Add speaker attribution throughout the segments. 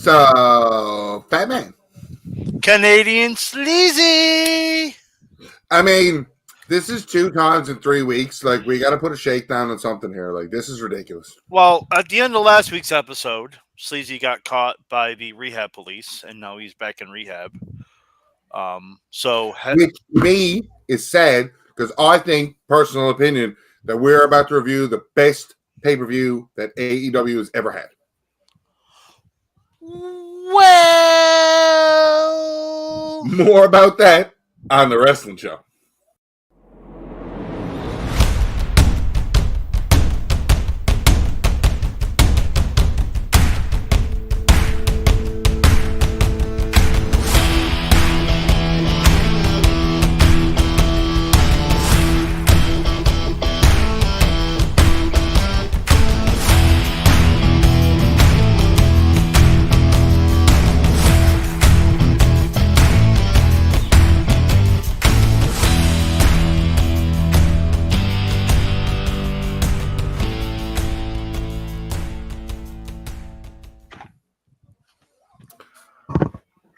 Speaker 1: So Canadian Sleazy.
Speaker 2: I mean, this is 2 times in 3 weeks. Like, we got to put a shakedown on something here. Like, this is ridiculous.
Speaker 1: Well, at the end of last week's episode, Sleazy got caught by the rehab police, and now he's back in rehab.
Speaker 2: Which, to me, is sad because I think, personal opinion, that we're about to review the best pay-per-view that AEW has ever had.
Speaker 1: Well,
Speaker 2: more about that on the wrestling show.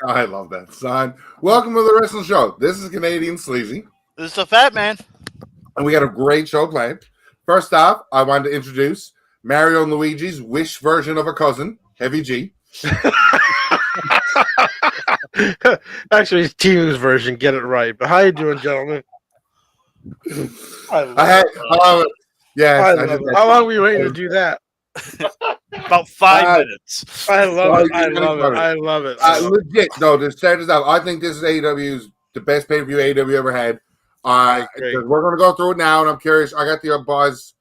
Speaker 2: I love that, son. Welcome to the wrestling show. This is Canadian Sleazy.
Speaker 1: This is the Fatman.
Speaker 2: And we got a great show planned. First off, I wanted to introduce Mario and Luigi's Wish version of a cousin, Heavy G.
Speaker 3: Actually, it's Tinu's version. Get it right. But how you doing, gentlemen?
Speaker 2: I love it. Yeah,
Speaker 3: How long were you waiting to do that?
Speaker 1: About 5 minutes.
Speaker 3: I love it. I love it.
Speaker 2: Legit, no, to start this out, I think this is AEW's the best pay-per-view AEW ever had. We're going to go through it now, and I'm curious. I got the buzz.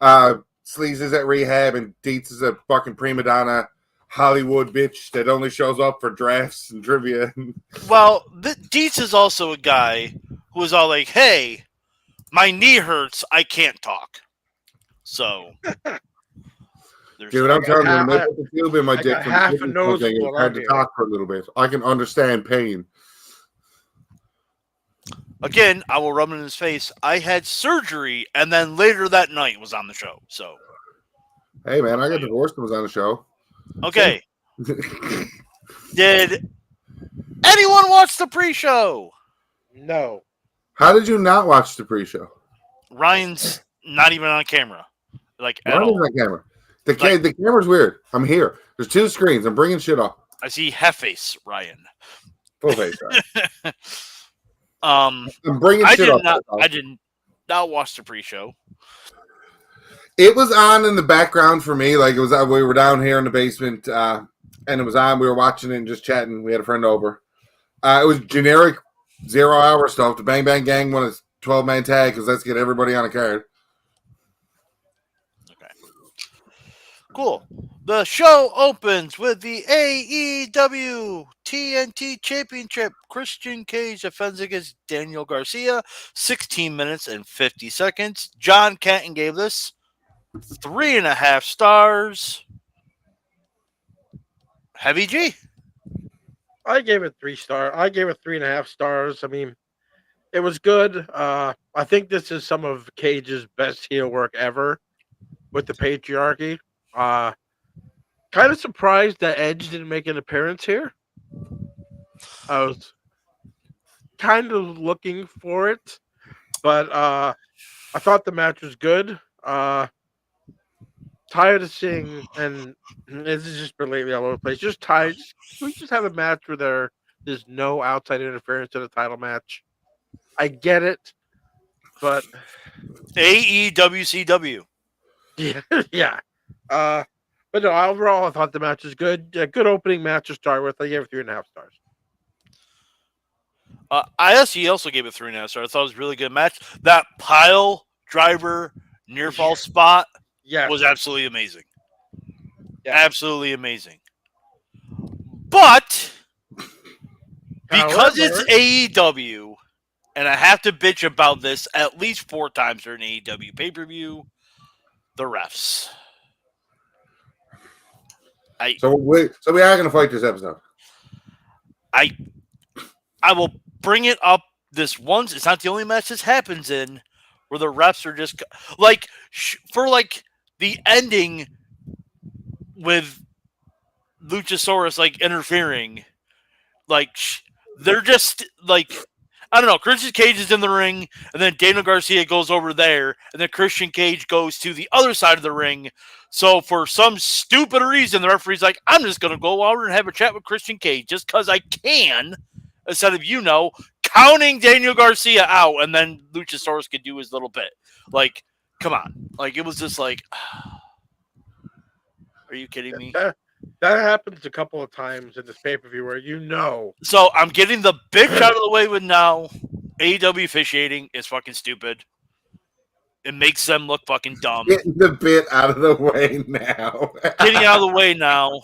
Speaker 2: Sleaze is at rehab, and Dietz is a fucking prima donna Hollywood bitch that only shows up for drafts and trivia.
Speaker 1: Well, Dietz is also a guy who is all like, hey, my knee hurts. I can't talk. So...
Speaker 2: Dude, I'm telling you, when they put the tube in my dick,
Speaker 3: I
Speaker 2: had to talk for a little bit. I can understand pain.
Speaker 1: Again, I will rub it in his face. I had surgery, and then later that night was on the show. So,
Speaker 2: hey, man, I got divorced and was on the show.
Speaker 1: Okay. Did anyone watch the pre-show?
Speaker 3: No.
Speaker 2: How did you not watch the pre-show?
Speaker 1: Ryan's not even on camera. Like, at
Speaker 2: Ryan's
Speaker 1: all.
Speaker 2: on camera. The camera's weird. I'm here. There's 2 screens. I'm bringing shit up.
Speaker 1: I see half-face Ryan.
Speaker 2: Full face, Ryan.
Speaker 1: I'm
Speaker 2: bringing shit up.
Speaker 1: I did not watch the pre-show.
Speaker 2: It was on in the background for me. Like, it was. We were down here in the basement, and it was on. We were watching it and just chatting. We had a friend over. It was generic 0-hour stuff. The Bang Bang Gang won a 12-man tag because let's get everybody on a card.
Speaker 1: Cool. The show opens with the AEW TNT Championship. Christian Cage defends against Daniel Garcia. 16 minutes and 50 seconds. John Canton gave this 3.5 stars. Heavy G.
Speaker 3: I gave it 3 stars. I gave it 3.5 stars. I mean, it was good. I think this is some of Cage's best heel work ever with the patriarchy. Kind of surprised that Edge didn't make an appearance here. I was kind of looking for it, but I thought the match was good. Tired of seeing, and this is just been lately all over the place. Just tired. We just have a match where there's no outside interference in a title match. I get it, but
Speaker 1: AEWCW.
Speaker 3: Yeah. But no, overall, I thought the match was good. A good opening match to start with. I gave it 3.5 stars.
Speaker 1: I actually also gave it 3.5 stars. I thought it was a really good match. That pile driver near fall spot was absolutely amazing. Yeah. Absolutely amazing. But because it's AEW, and I have to bitch about this at least 4 times during AEW pay-per-view, the refs.
Speaker 2: So we are going to fight this episode.
Speaker 1: I will bring it up this once. It's not the only match this happens in where the refs are just like for like the ending with Luchasaurus like interfering. Like they're just like, I don't know. Christian Cage is in the ring, and then Daniel Garcia goes over there, and then Christian Cage goes to the other side of the ring. So for some stupid reason, the referee's like, I'm just going to go over and have a chat with Christian Cage just because I can, instead of, counting Daniel Garcia out, and then Luchasaurus could do his little bit. Like, come on. Like, it was just like, are you kidding me?
Speaker 3: That happens a couple of times in this pay-per-view where
Speaker 1: So I'm getting the bitch out of the way with now. AEW officiating is fucking stupid. It makes them look fucking dumb.
Speaker 2: Getting the bit out of the way now.
Speaker 1: Getting out of the way now.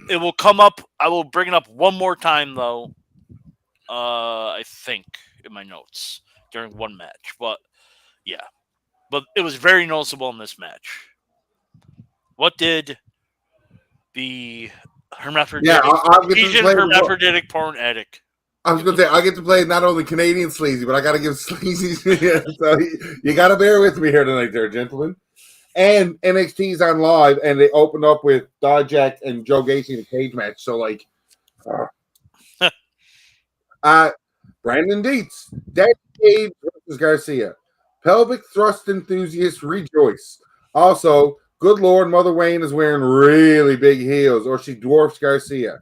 Speaker 1: It will come up. I will bring it up one more time, though. I think in my notes during one match. But, yeah. But it was very noticeable in this match. What did the hermaphroditic, Asian hermaphroditic porn addict.
Speaker 2: I was going to say, I get to play not only Canadian Sleazy, but I got to give Sleazy. So you got to bear with me here tonight, there, gentlemen. And NXT's on live, and they opened up with Dijak and Joe Gacy in a cage match. So, like, Brandon Dietz, Daddy Cage versus Garcia. Pelvic thrust enthusiasts rejoice. Also, good Lord, Mother Wayne is wearing really big heels, or she dwarfs Garcia.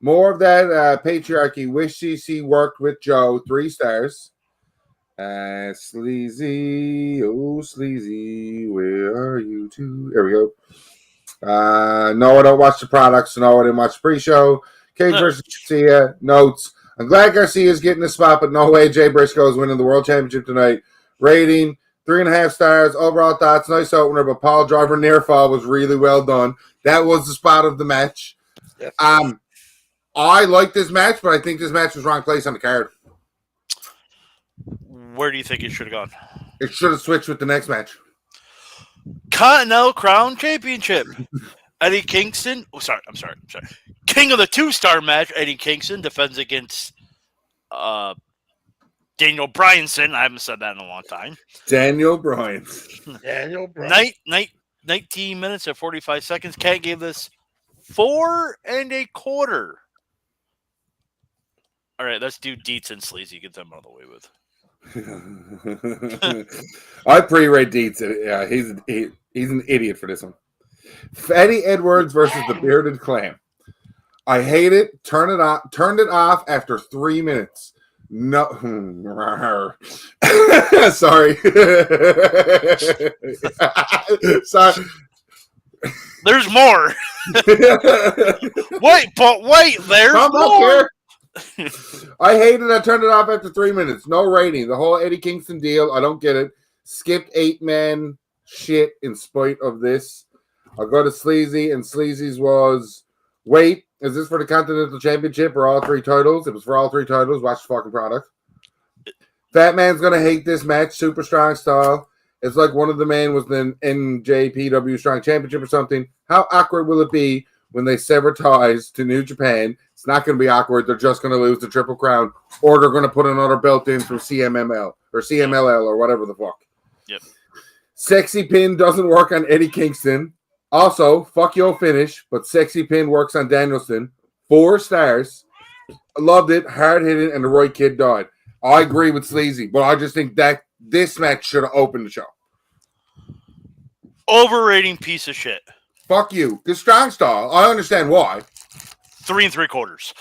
Speaker 2: More of that patriarchy. Wish CC worked with Joe. 3 stars. Sleazy. Oh, Sleazy. Where are you two? There we go. No, I don't watch the products. No, I didn't watch the pre-show. Cage versus Garcia. Notes. I'm glad Garcia's getting the spot, but no way Jay Briscoe is winning the World Championship tonight. Rating. 3.5 stars. Overall thoughts. Nice opener, but Paul Driver near fall was really well done. That was the spot of the match.
Speaker 3: Yes.
Speaker 2: I like this match, but I think this match was wrong place on the card.
Speaker 1: Where do you think it should have gone?
Speaker 2: It should have switched with the next match.
Speaker 1: Continental Crown Championship. Eddie Kingston. Oh, sorry. I'm sorry. King of the 2-star match. Eddie Kingston defends against Daniel Bryanson. I haven't said that in a long time.
Speaker 2: Daniel Bryan.
Speaker 1: 19 minutes and 45 seconds. Cat gave this 4 1/4. All right, let's do Dietz and Sleazy. Get them out of the way with.
Speaker 2: I pre-read Dietz. Yeah, he's an idiot for this one. Fatty Edwards versus the Bearded Clam. I hate it. Turned it off after 3 minutes. No, sorry. Sorry.
Speaker 1: There's more. wait, there's more.
Speaker 2: I hated I turned it off after 3 minutes. No rating. The whole Eddie Kingston deal, I don't get it. Skipped 8-man shit in spite of this. I'll go to Sleazy, and Sleazy's was, wait, is this for the Continental Championship or all 3 titles? It was for all 3 titles. Watch the fucking product. Fatman's going to hate this match. Super strong style. It's like one of the men was the NJPW Strong Championship or something. How awkward will it be when they sever ties to New Japan? It's not going to be awkward. They're just going to lose the Triple Crown, or they're going to put another belt in from CMML or CMLL or whatever the fuck.
Speaker 1: Yep.
Speaker 2: Sexy pin doesn't work on Eddie Kingston. Also, fuck your finish, but sexy pin works on Danielson. 4 stars. I loved it. Hard hitting, and the Roy Kid died. I agree with Sleazy, but I just think that this match should have opened the show.
Speaker 1: Overrating piece of shit.
Speaker 2: Fuck you. The strong style, I understand why.
Speaker 1: 3 3/4.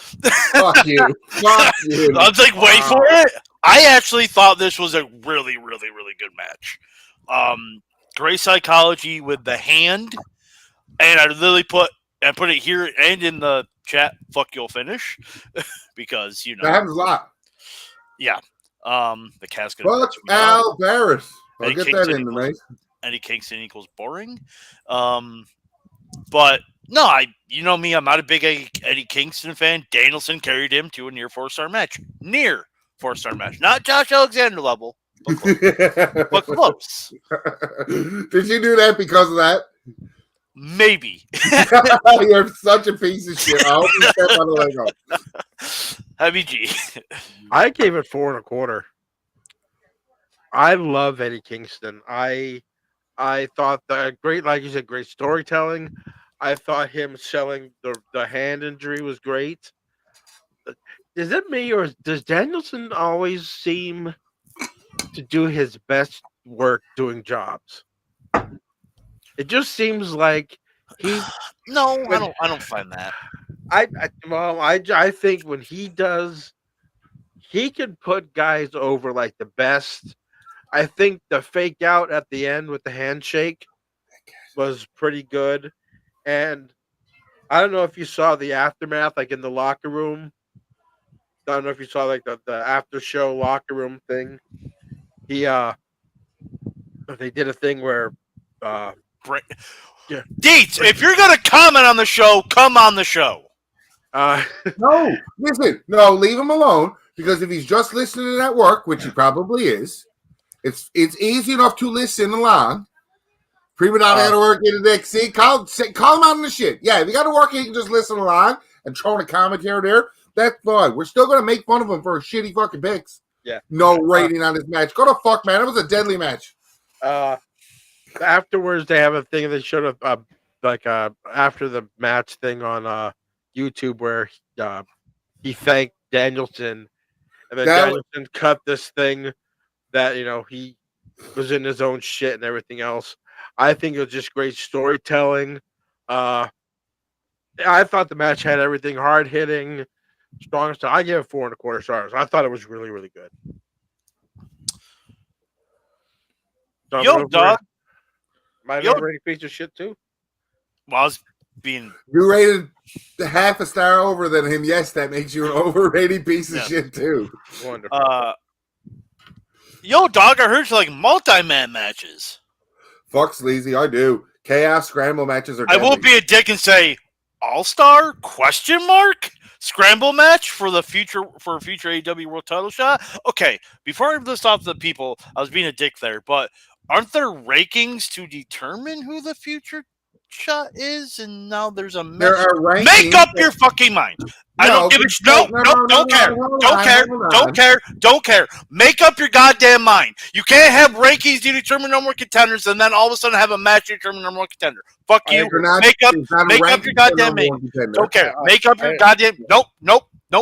Speaker 2: Fuck you. Fuck you.
Speaker 1: I was like, wait for it. I actually thought this was a really, really, really good match. Great psychology with the hand, and I literally put it here and in the chat. Fuck you'll finish because
Speaker 2: that happens a lot.
Speaker 1: Yeah. The cat's gonna
Speaker 2: fuck Al Barris. I'll get
Speaker 1: Kingston
Speaker 2: that in tonight.
Speaker 1: Eddie Kingston equals boring. But no, you know me, I'm not a big Eddie Kingston fan. Danielson carried him to a near 4-star match. Near 4-star match. Not Josh Alexander level, but close. But close.
Speaker 2: Did you do that because of that?
Speaker 1: Maybe.
Speaker 2: You're such a piece of shit. I hope you step on the leg off.
Speaker 1: Heavy G.
Speaker 3: I gave it 4 1/4. I love Eddie Kingston. I thought that great, like you said, great storytelling. I thought him selling the hand injury was great. Is it me or does Danielson always seem to do his best work doing jobs? It just seems like he.
Speaker 1: No, I
Speaker 3: When
Speaker 1: don't. I don't find that.
Speaker 3: I think when he does, he can put guys over like the best. I think the fake out at the end with the handshake was pretty good, and I don't know if you saw the aftermath, like in the locker room. I don't know if you saw like the after show locker room thing. He they did a thing where uh
Speaker 1: Bra-
Speaker 3: yeah
Speaker 1: Deets, if you're gonna comment on the show, come on the show.
Speaker 3: uh
Speaker 2: No, listen, no, leave him alone because if he's just listening at work, which he probably is, it's easy enough to listen along. Prima Donna got to work in the next scene. Call him out on the shit. Yeah, if you got to work, he can just listen along and throw in a comment here or there. That's fine. We're still gonna make fun of him for his shitty fucking picks.
Speaker 3: yeah
Speaker 2: No rating on this match. Go to fuck, man. It was a deadly match.
Speaker 3: afterwards they have a thing they showed up after the match thing on YouTube where he thanked Danielson, and then
Speaker 2: That
Speaker 3: Danielson cut this thing that he was in his own shit and everything else. I think it was just great storytelling. I thought the match had everything, hard hitting, strong stuff. I gave it 4.25 stars. I thought it was really, really good. So
Speaker 1: Yo, dog.
Speaker 3: Am I an overrated piece of shit too?
Speaker 1: Well, I was being.
Speaker 2: you rated half a star over than him. Yes, that makes you an overrated piece of shit too.
Speaker 3: Wonderful.
Speaker 1: Yo, dog. I heard you like multi-man matches.
Speaker 2: Fuck Sleazy, I do. Chaos scramble matches are.
Speaker 1: I won't be a dick and say all-star ? Scramble match for a future AEW World Title shot. Okay, before I list off the people, I was being a dick there, but aren't there rankings to determine who the future shot is? And now there's a
Speaker 2: There are rankings.
Speaker 1: Make up your fucking mind. I don't give a shit. Don't care. Make up your goddamn mind. You can't have rankings to determine number one contenders and then all of a sudden have a match to determine number one contender. Fuck you. Make up your goddamn mind. Don't care. Make up your goddamn. Nope.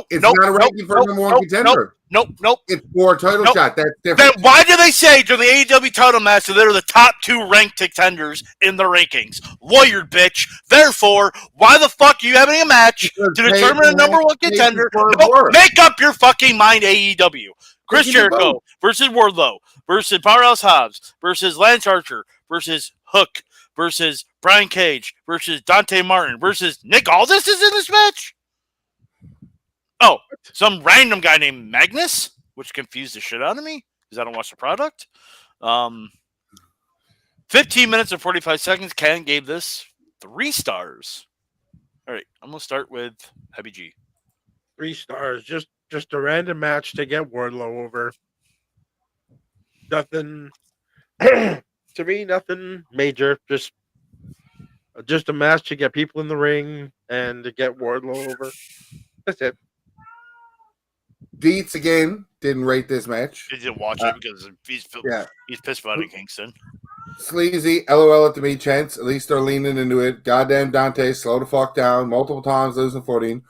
Speaker 2: It's not a ranking for number one contender.
Speaker 1: Nope.
Speaker 2: It's for a title shot. That's different.
Speaker 1: Then why do they say during the AEW title match that they're the top 2 ranked contenders in the rankings? Lawyered bitch. Therefore, why the fuck are you having a match to determine a number one contender? No, make up your fucking mind, AEW. Chris Jericho versus Wardlow versus Powerhouse Hobbs versus Lance Archer versus Hook versus Brian Cage versus Dante Martin versus Nick Aldis is in this match? Oh, some random guy named Magnus, which confused the shit out of me because I don't watch the product. 15 minutes and 45 seconds. Ken gave this 3 stars. All right, I'm going to start with Heavy G.
Speaker 3: 3 stars. Just a random match to get Wardlow over. Nothing, to me, nothing major. Just a match to get people in the ring and to get Wardlow over. That's it.
Speaker 2: Deets again didn't rate this match.
Speaker 1: He didn't watch it because he's pissed about it, Kingston.
Speaker 2: Sleazy, LOL at the meat chance. At least they're leaning into it. Goddamn Dante, slow the fuck down. Multiple times losing footing.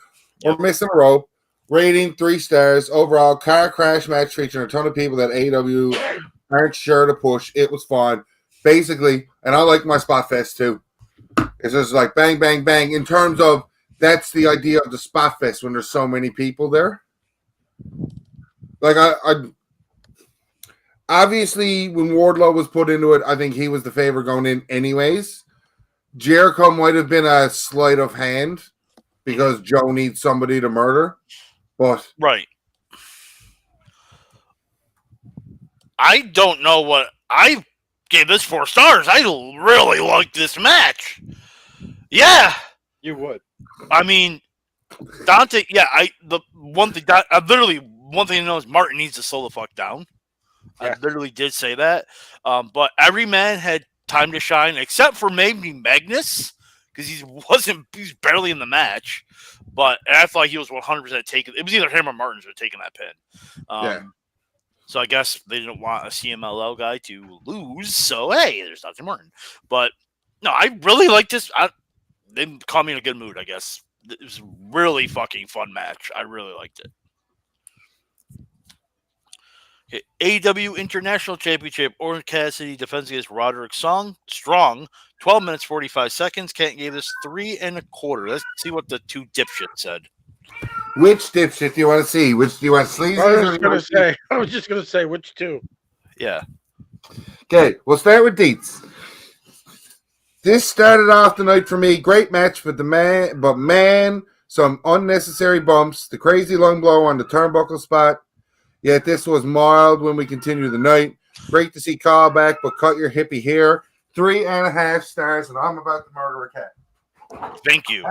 Speaker 2: We're missing a rope. Rating 3 stars. Overall, car crash match featuring a ton of people that AEW aren't sure to push. It was fun. Basically, and I like my spot fest too. It's just like bang, bang, bang. In terms of, that's the idea of the spot fest when there's so many people there. Like, I obviously, when Wardlow was put into it, I think he was the favorite going in anyways. Jericho might have been a sleight of hand because Joe needs somebody to murder. But
Speaker 1: right. I don't know what I gave this 4 stars. I really liked this match. Yeah.
Speaker 3: You would.
Speaker 1: I mean, Dante, one thing I know is Martin needs to slow the fuck down. Yeah. I literally did say that. But every man had time to shine except for maybe Magnus because he's barely in the match. But I thought he was 100% taking. It was either him or Martin who were taking that pin. So I guess they didn't want a CMLL guy to lose. So hey, there's Dr. Martin. But no, I really like this. They caught me in a good mood, I guess. it was a really fucking fun match. I really liked it. Okay, AEW International Championship. Orange Cassidy defends against Roderick Strong. 12 minutes 45 seconds. Kent gave this 3 1/4. Let's see what the two dipshits said.
Speaker 2: Which dipshit do you want to see? Which do you want, Sleazy?
Speaker 3: I was just gonna say which two.
Speaker 1: Yeah.
Speaker 2: Okay, we'll start with Deets. This started off the night for me. Great match for the man, but man, some unnecessary bumps. The crazy lung blow on the turnbuckle spot. Yet this was mild when we continue the night. Great to see Kyle back, but cut your hippie hair. 3.5 stars, and I'm about to murder a cat.
Speaker 1: Thank you.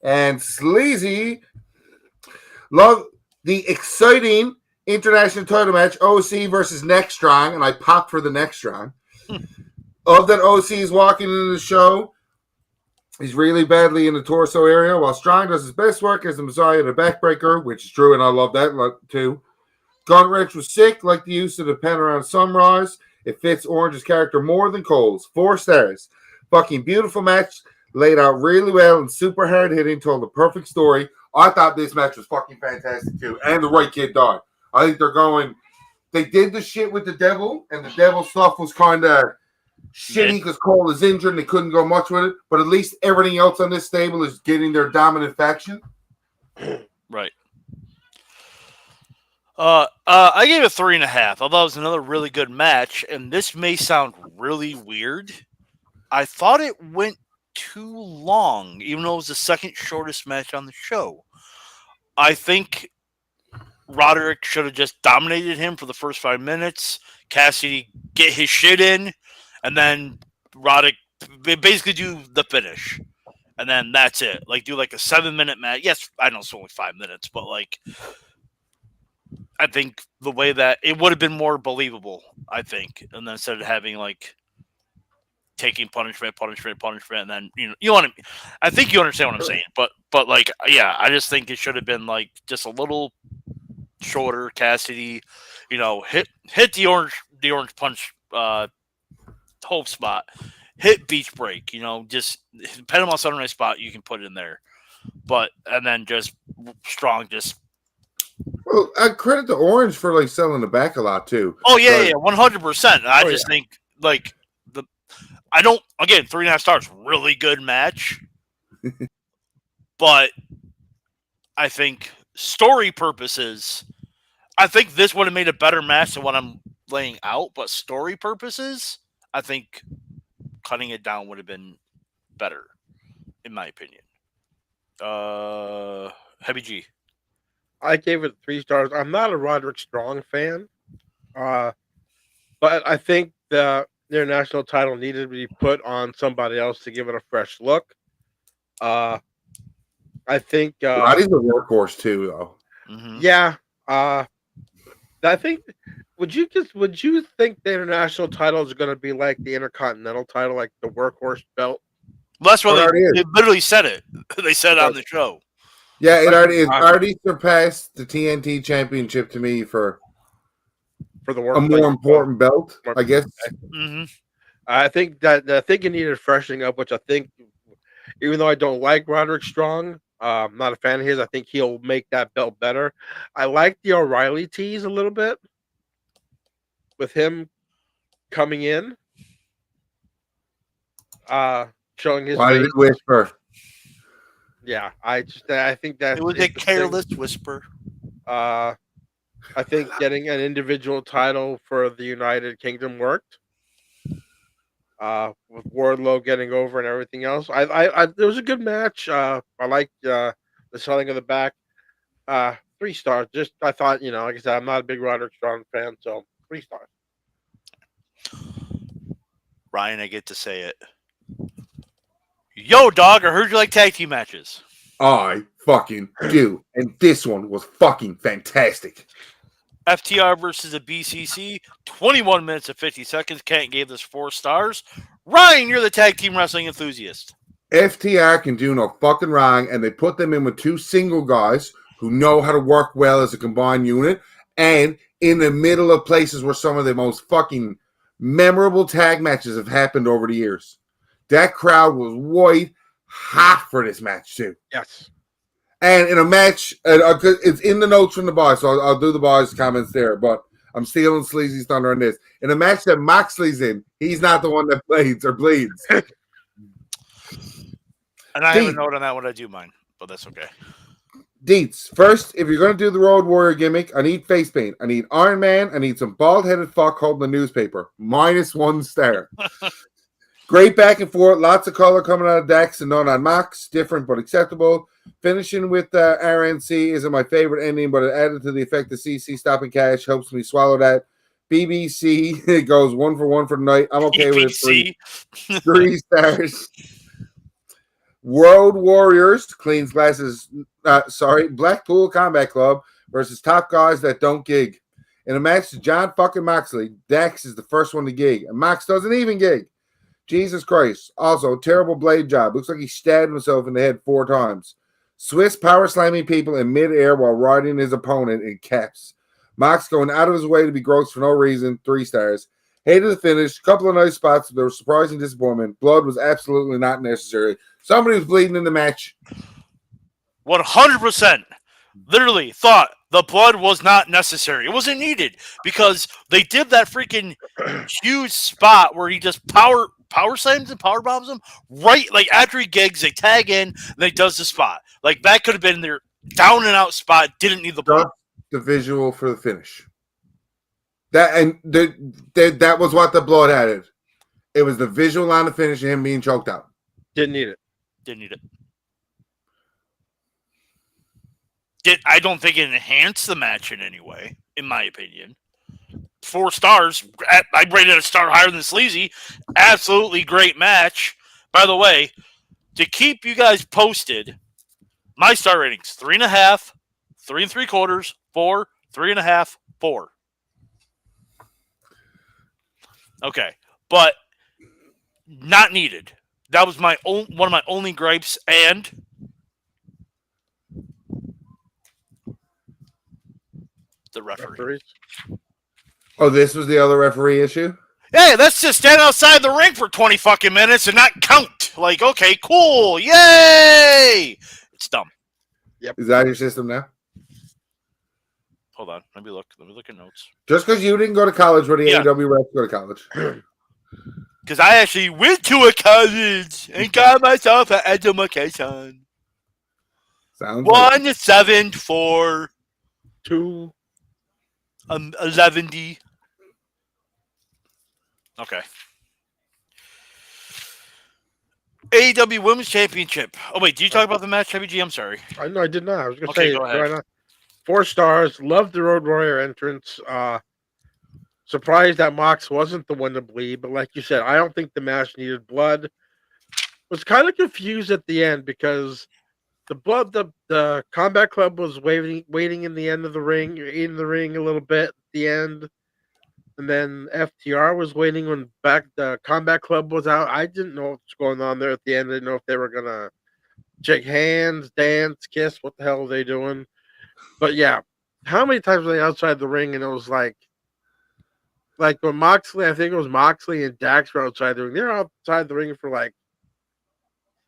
Speaker 2: And Sleazy, love the exciting international title match, OC versus Next Strong, and I popped for the Next Strong. Of that OC is walking into the show. He's really badly in the torso area, while Strong does his best work as the Messiah, the backbreaker, which is true, and I love that too. Gunrich was sick, like the use of the pen around Sunrise. It fits Orange's character more than Cole's. 4 stars. Fucking beautiful match. Laid out really well and super hard hitting. Told the perfect story. I thought this match was fucking fantastic too. And the right kid died. I think they did the shit with the devil, and the devil stuff was kind of shitty because Cole is injured and they couldn't go much with it. But at least everything else on this stable is getting their dominant faction.
Speaker 1: Right. I gave it 3.5. I thought it was another really good match, and this may sound really weird. I thought it went too long, even though it was the second shortest match on the show. I think Roderick should have just dominated him for the first 5 minutes. Cassidy get his shit in, and then Roderick basically do the finish. And then that's it. Like, do like a 7-minute match. Yes, I know it's only 5 minutes, but like, I think the way that it would have been more believable, I think. And then instead of having like taking punishment, and then you want to. I think you understand what I'm saying, but like, yeah, I just think it should have been like just a little shorter. Cassidy, hit the orange punch, hope spot, hit beach break. Just Panama Sunrise spot. You can put it in there, and then just Strong just.
Speaker 2: Well, I credit the Orange for like selling the back a lot too.
Speaker 1: Oh yeah, 100%. I just think like. I don't, again, 3.5 stars, really good match. But I think story purposes, I think this would have made a better match than what I'm laying out. But story purposes, I think cutting it down would have been better, in my opinion. Heavy G.
Speaker 3: I gave it 3 stars. I'm not a Roderick Strong fan. But I think the international title needed to be put on somebody else to give it a fresh look. I think
Speaker 2: Roddy's a workhorse too, though.
Speaker 1: Mm-hmm.
Speaker 3: Yeah. I think would you think the international title is going to be like the Intercontinental title, like the workhorse belt?
Speaker 1: Well, that's what they literally said it. They said it on the show.
Speaker 2: Yeah, it already surpassed the TNT Championship to me for the work, a more important belt, I guess.
Speaker 1: Mm-hmm.
Speaker 3: I think it needed freshening up, which I think, even though I don't like Roderick Strong, I'm not a fan of his. I think he'll make that belt better. I like the O'Reilly tease a little bit with him coming in, showing his.
Speaker 2: Why did it whisper?
Speaker 3: Yeah, I think that
Speaker 1: it was a careless whisper.
Speaker 3: I think getting an individual title for the United Kingdom worked. With Wardlow getting over and everything else, it was a good match. I liked the selling of the back. 3 stars. Just I thought, like I said, I'm not a big Roderick Strong fan, so 3 stars.
Speaker 1: Ryan, I get to say it. Yo, dog! I heard you like tag team matches.
Speaker 2: I fucking do, and this one was fucking fantastic.
Speaker 1: FTR versus the BCC, 21 minutes and 50 seconds. Kent gave this 4 stars. Ryan, you're the tag team wrestling enthusiast.
Speaker 2: FTR can do no fucking wrong, and they put them in with 2 single guys who know how to work well as a combined unit, and in the middle of places where some of the most fucking memorable tag matches have happened over the years. That crowd was white hot for this match too.
Speaker 3: Yes.
Speaker 2: And in a match, it's in the notes from the boys, so I'll do the boys' comments there. But I'm stealing Sleazy's thunder on this. In a match that Moxley's in, he's not the one that bleeds.
Speaker 1: And I have a note on that when I do mine, but that's okay.
Speaker 2: Deets, first, if you're going to do the Road Warrior gimmick, I need face paint. I need Iron Man. I need some bald-headed fuck holding the newspaper. -1 star. Great back and forth. Lots of color coming out of Dax and none on Mox. Different but acceptable. Finishing with RNC isn't my favorite ending, but it added to the effect of CC stopping cash. Helps me swallow that. BBC, it goes 1 for 1 for the night. I'm okay with it. 3 stars. Road Warriors cleans glasses. Blackpool Combat Club versus top guys that don't gig. In a match to John fucking Moxley, Dax is the first one to gig, and Mox doesn't even gig. Jesus Christ. Also, terrible blade job. Looks like he stabbed himself in the head 4 times. Swiss power slamming people in midair while riding his opponent in caps. Mox going out of his way to be gross for no reason. 3 stars. Hated the finish. Couple of nice spots, but there was surprising disappointment. Blood was absolutely not necessary. Somebody was bleeding in the match.
Speaker 1: 100%. Literally thought the blood was not necessary. It wasn't needed because they did that freaking huge spot where he just power slams and power bombs him right like after he gigs. They tag in and they does the spot. Like that could have been their down and out spot. Didn't need the blood.
Speaker 2: The visual for the finish. That was what the blood added. It was the visual on the finish of him being choked out.
Speaker 3: Didn't need it.
Speaker 1: I don't think it enhanced the match in any way, in my opinion. 4 stars. I rated a star higher than Sleazy. Absolutely great match. By the way, to keep you guys posted, my star ratings 3.5, 3 3/4, 4, 3.5, 4. Okay, but not needed. That was one of my only gripes, and the referee.
Speaker 2: Oh, this was the other referee issue?
Speaker 1: Hey, let's just stand outside the ring for 20 fucking minutes and not count. Like, okay, cool, yay! It's dumb.
Speaker 2: Yep. Is that your system now?
Speaker 1: Hold on, let me look at notes.
Speaker 2: Just because you didn't go to college where the AEW refs go to college.
Speaker 1: Because I actually went to a college and got myself an education.
Speaker 2: Sounds
Speaker 1: 1 to 7 for
Speaker 3: 2
Speaker 1: 11D. Okay. AEW Women's Championship. Oh wait, did you talk about the match, WG? I'm sorry.
Speaker 3: No, I did not. I was going to
Speaker 1: Okay,
Speaker 3: say
Speaker 1: go ahead.
Speaker 3: 4 stars. Loved the Road Warrior entrance. Surprised that Mox wasn't the one to bleed, but like you said, I don't think the match needed blood. Was kind of confused at the end because the Combat Club was waiting in the end of the ring, in the ring a little bit at the end, and then FTR was waiting when the Combat Club was out. I didn't know what was going on there at the end. I didn't know if they were gonna shake hands, dance, kiss. What the hell are they doing? But yeah, how many times were they outside the ring and it was like when Moxley, I think it was Moxley and Dax were outside the ring. They're outside the ring for like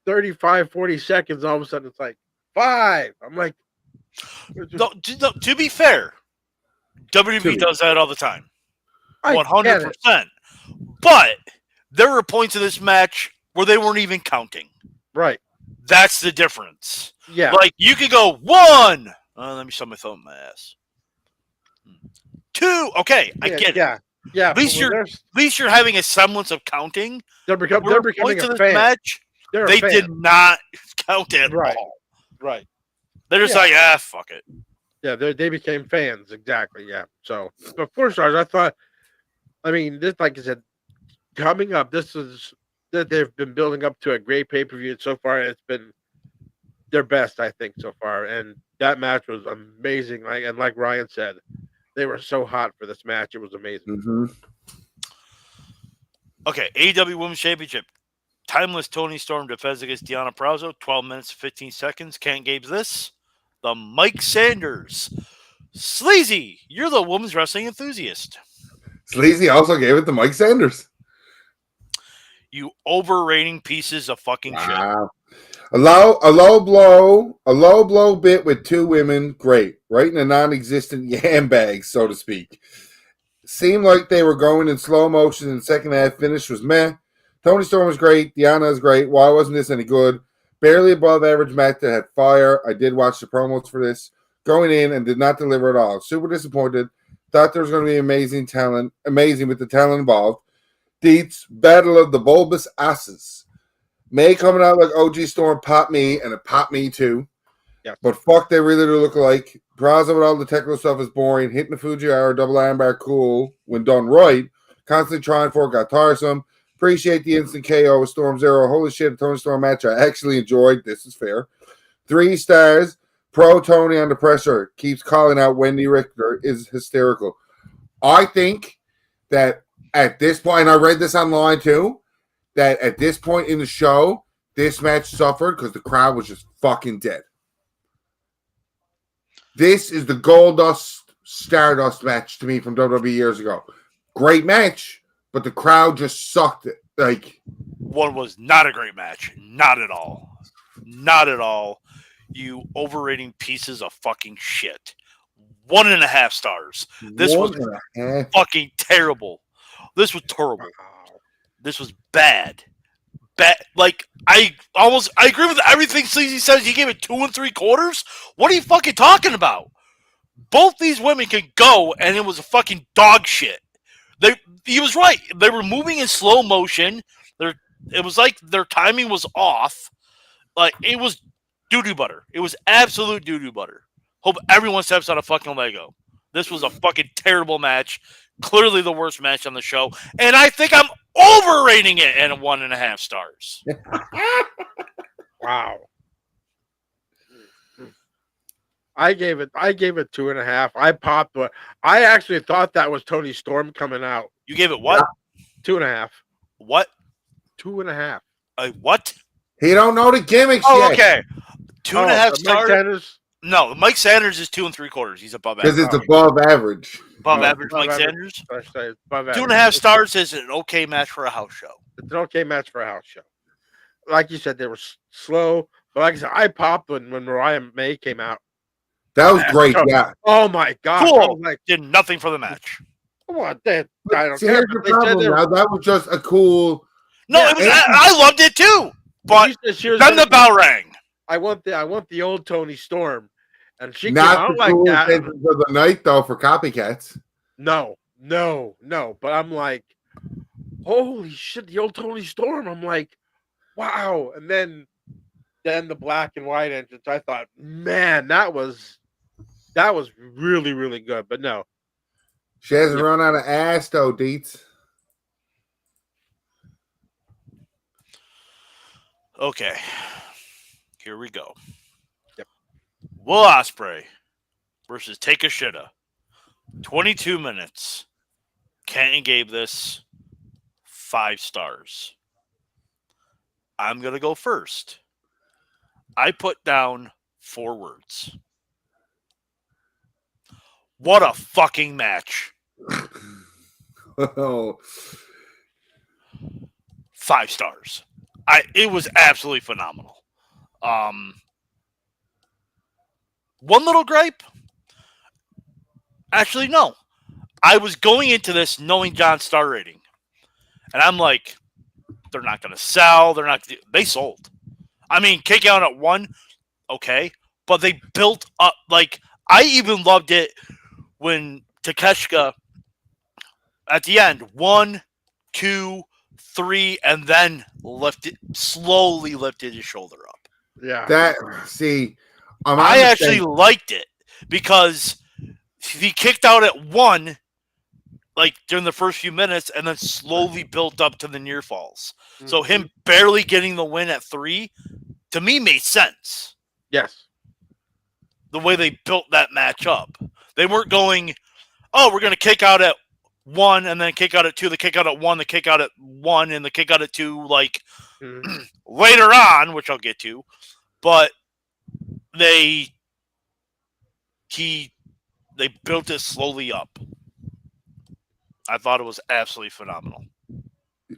Speaker 3: 35, 40 seconds. All of a sudden, it's like 5. I'm like,
Speaker 1: no, to be fair, WWE does that all the time. 100%. But there were points in this match where they weren't even counting.
Speaker 3: Right.
Speaker 1: That's the difference.
Speaker 3: Yeah.
Speaker 1: Like, you could go 1. Let me shove my thumb in my ass. 2. Okay, I get it.
Speaker 3: Yeah.
Speaker 1: At least you're having a semblance of counting.
Speaker 3: They're becoming a fan.
Speaker 1: Match, they did not count at all.
Speaker 3: Right.
Speaker 1: They're just like, fuck it.
Speaker 3: Yeah, they became fans. Exactly. Yeah. So, but 4 stars, I thought. I mean, this, like I said, coming up, this is that they've been building up to a great pay-per-view so far. It's been their best, I think, so far, and that match was amazing. Like Ryan said, they were so hot for this match; it was amazing.
Speaker 2: Mm-hmm.
Speaker 1: Okay, AEW Women's Championship. Timeless Tony Storm defends against Deonna Purrazzo. 12 minutes, 15 seconds. Can't gauge this. The Mike Sanders. Sleazy, you're the women's wrestling enthusiast.
Speaker 2: Sleazy also gave it to Mike Sanders.
Speaker 1: You overrating pieces of fucking shit.
Speaker 2: A low blow bit with two women, great. Right in a non-existent yam bag, so to speak. Seemed like they were going in slow motion in the second half. Finish was meh. Tony Storm was great. Deanna is great. Why wasn't this any good? Barely above average match that had fire. I did watch the promos for this. Going in and did not deliver at all. Super disappointed. Thought there was going to be amazing with the talent involved. Deets, Battle of the Bulbous Asses. May coming out like OG Storm popped me, and it popped me too.
Speaker 3: Yeah.
Speaker 2: But fuck, they really do look alike. Braza with all the technical stuff is boring. Hitting the Fujiwara double armbar cool when done right. Constantly trying for it got tiresome. Appreciate the instant KO with Storm Zero. Holy shit, a Tony Storm match I actually enjoyed. This is fair. 3 stars. Pro Tony under pressure. Keeps calling out Wendy Richter is hysterical. I think that at this point, and I read this online too, that at this point in the show, this match suffered because the crowd was just fucking dead. This is the Goldust Stardust match to me from WWE years ago. Great match, but the crowd just sucked it. Like,
Speaker 1: one was not a great match. Not at all. Not at all. You overrating pieces of fucking shit. 1.5 stars. This was fucking terrible. This was terrible. This was bad. Like, I agree with everything Sleazy says. He gave it 2 3/4. What are you fucking talking about? Both these women can go, and it was a fucking dog shit. He was right. They were moving in slow motion. It was like their timing was off. Like, it was doo-doo butter. It was absolute doo-doo butter. Hope everyone steps on a fucking Lego. This was a fucking terrible match. Clearly the worst match on the show. And I think I'm overrating it at 1.5 stars.
Speaker 3: Wow. I gave it 2.5. I popped, but I actually thought that was Tony Storm coming out.
Speaker 1: You gave it what?
Speaker 3: 2.5.
Speaker 1: What?
Speaker 3: 2.5.
Speaker 1: What?
Speaker 2: He don't know the gimmicks
Speaker 1: yet.
Speaker 2: Okay.
Speaker 1: 2.5 stars.
Speaker 3: Mike Sanders?
Speaker 1: No, Mike Sanders is 2 3/4. He's above average.
Speaker 2: Because it's above average.
Speaker 1: Above average, Mike Sanders.
Speaker 3: Above
Speaker 1: 2.5 stars is an okay match for a house show.
Speaker 3: It's an okay match for a house show. Like you said, they were slow. But like I said, I popped when Mariah May came out.
Speaker 2: That was great, yeah.
Speaker 3: Oh my god!
Speaker 1: Cool. Did nothing for the match.
Speaker 3: What? I don't
Speaker 2: See,
Speaker 3: care.
Speaker 2: here's the problem now. That was just a cool.
Speaker 1: No, it was. I loved it too. But then the bell rang.
Speaker 3: I want the old Tony Storm, and she
Speaker 2: not
Speaker 3: came out
Speaker 2: the
Speaker 3: like
Speaker 2: cool
Speaker 3: that.
Speaker 2: of the night though for copycats.
Speaker 3: No. But I'm like, holy shit, the old Tony Storm. I'm like, wow. And then the black and white entrance. I thought, man, that was really, really good. But no,
Speaker 2: she hasn't run out of ass though, Deets.
Speaker 1: Okay, here we go.
Speaker 3: Yep.
Speaker 1: Will Ospreay versus Takeshita. 22 minutes. Canton gave this 5 stars. I'm going to go first. I put down 4 words. What a fucking match.
Speaker 2: Oh.
Speaker 1: 5 stars. It was absolutely phenomenal. One little gripe. Actually, no. I was going into this knowing John's star rating. And I'm like, they're not going to sell. They sold. I mean, kick out at 1, okay. But they built up. Like, I even loved it when Takeshita at the end, 1, 2, 3, and then slowly lifted his shoulder up.
Speaker 3: Yeah.
Speaker 1: I actually liked it because he kicked out at 1, like during the first few minutes, and then slowly built up to the near falls. Mm-hmm. So him barely getting the win at 3, to me, made sense.
Speaker 3: Yes.
Speaker 1: The way they built that match up. They weren't going, oh, we're going to kick out at 1 and then kick out at 2, the kick out at 1, the kick out at 1, and the kick out at 2, like later on, which I'll get to. But they built it slowly up. I thought it was absolutely phenomenal.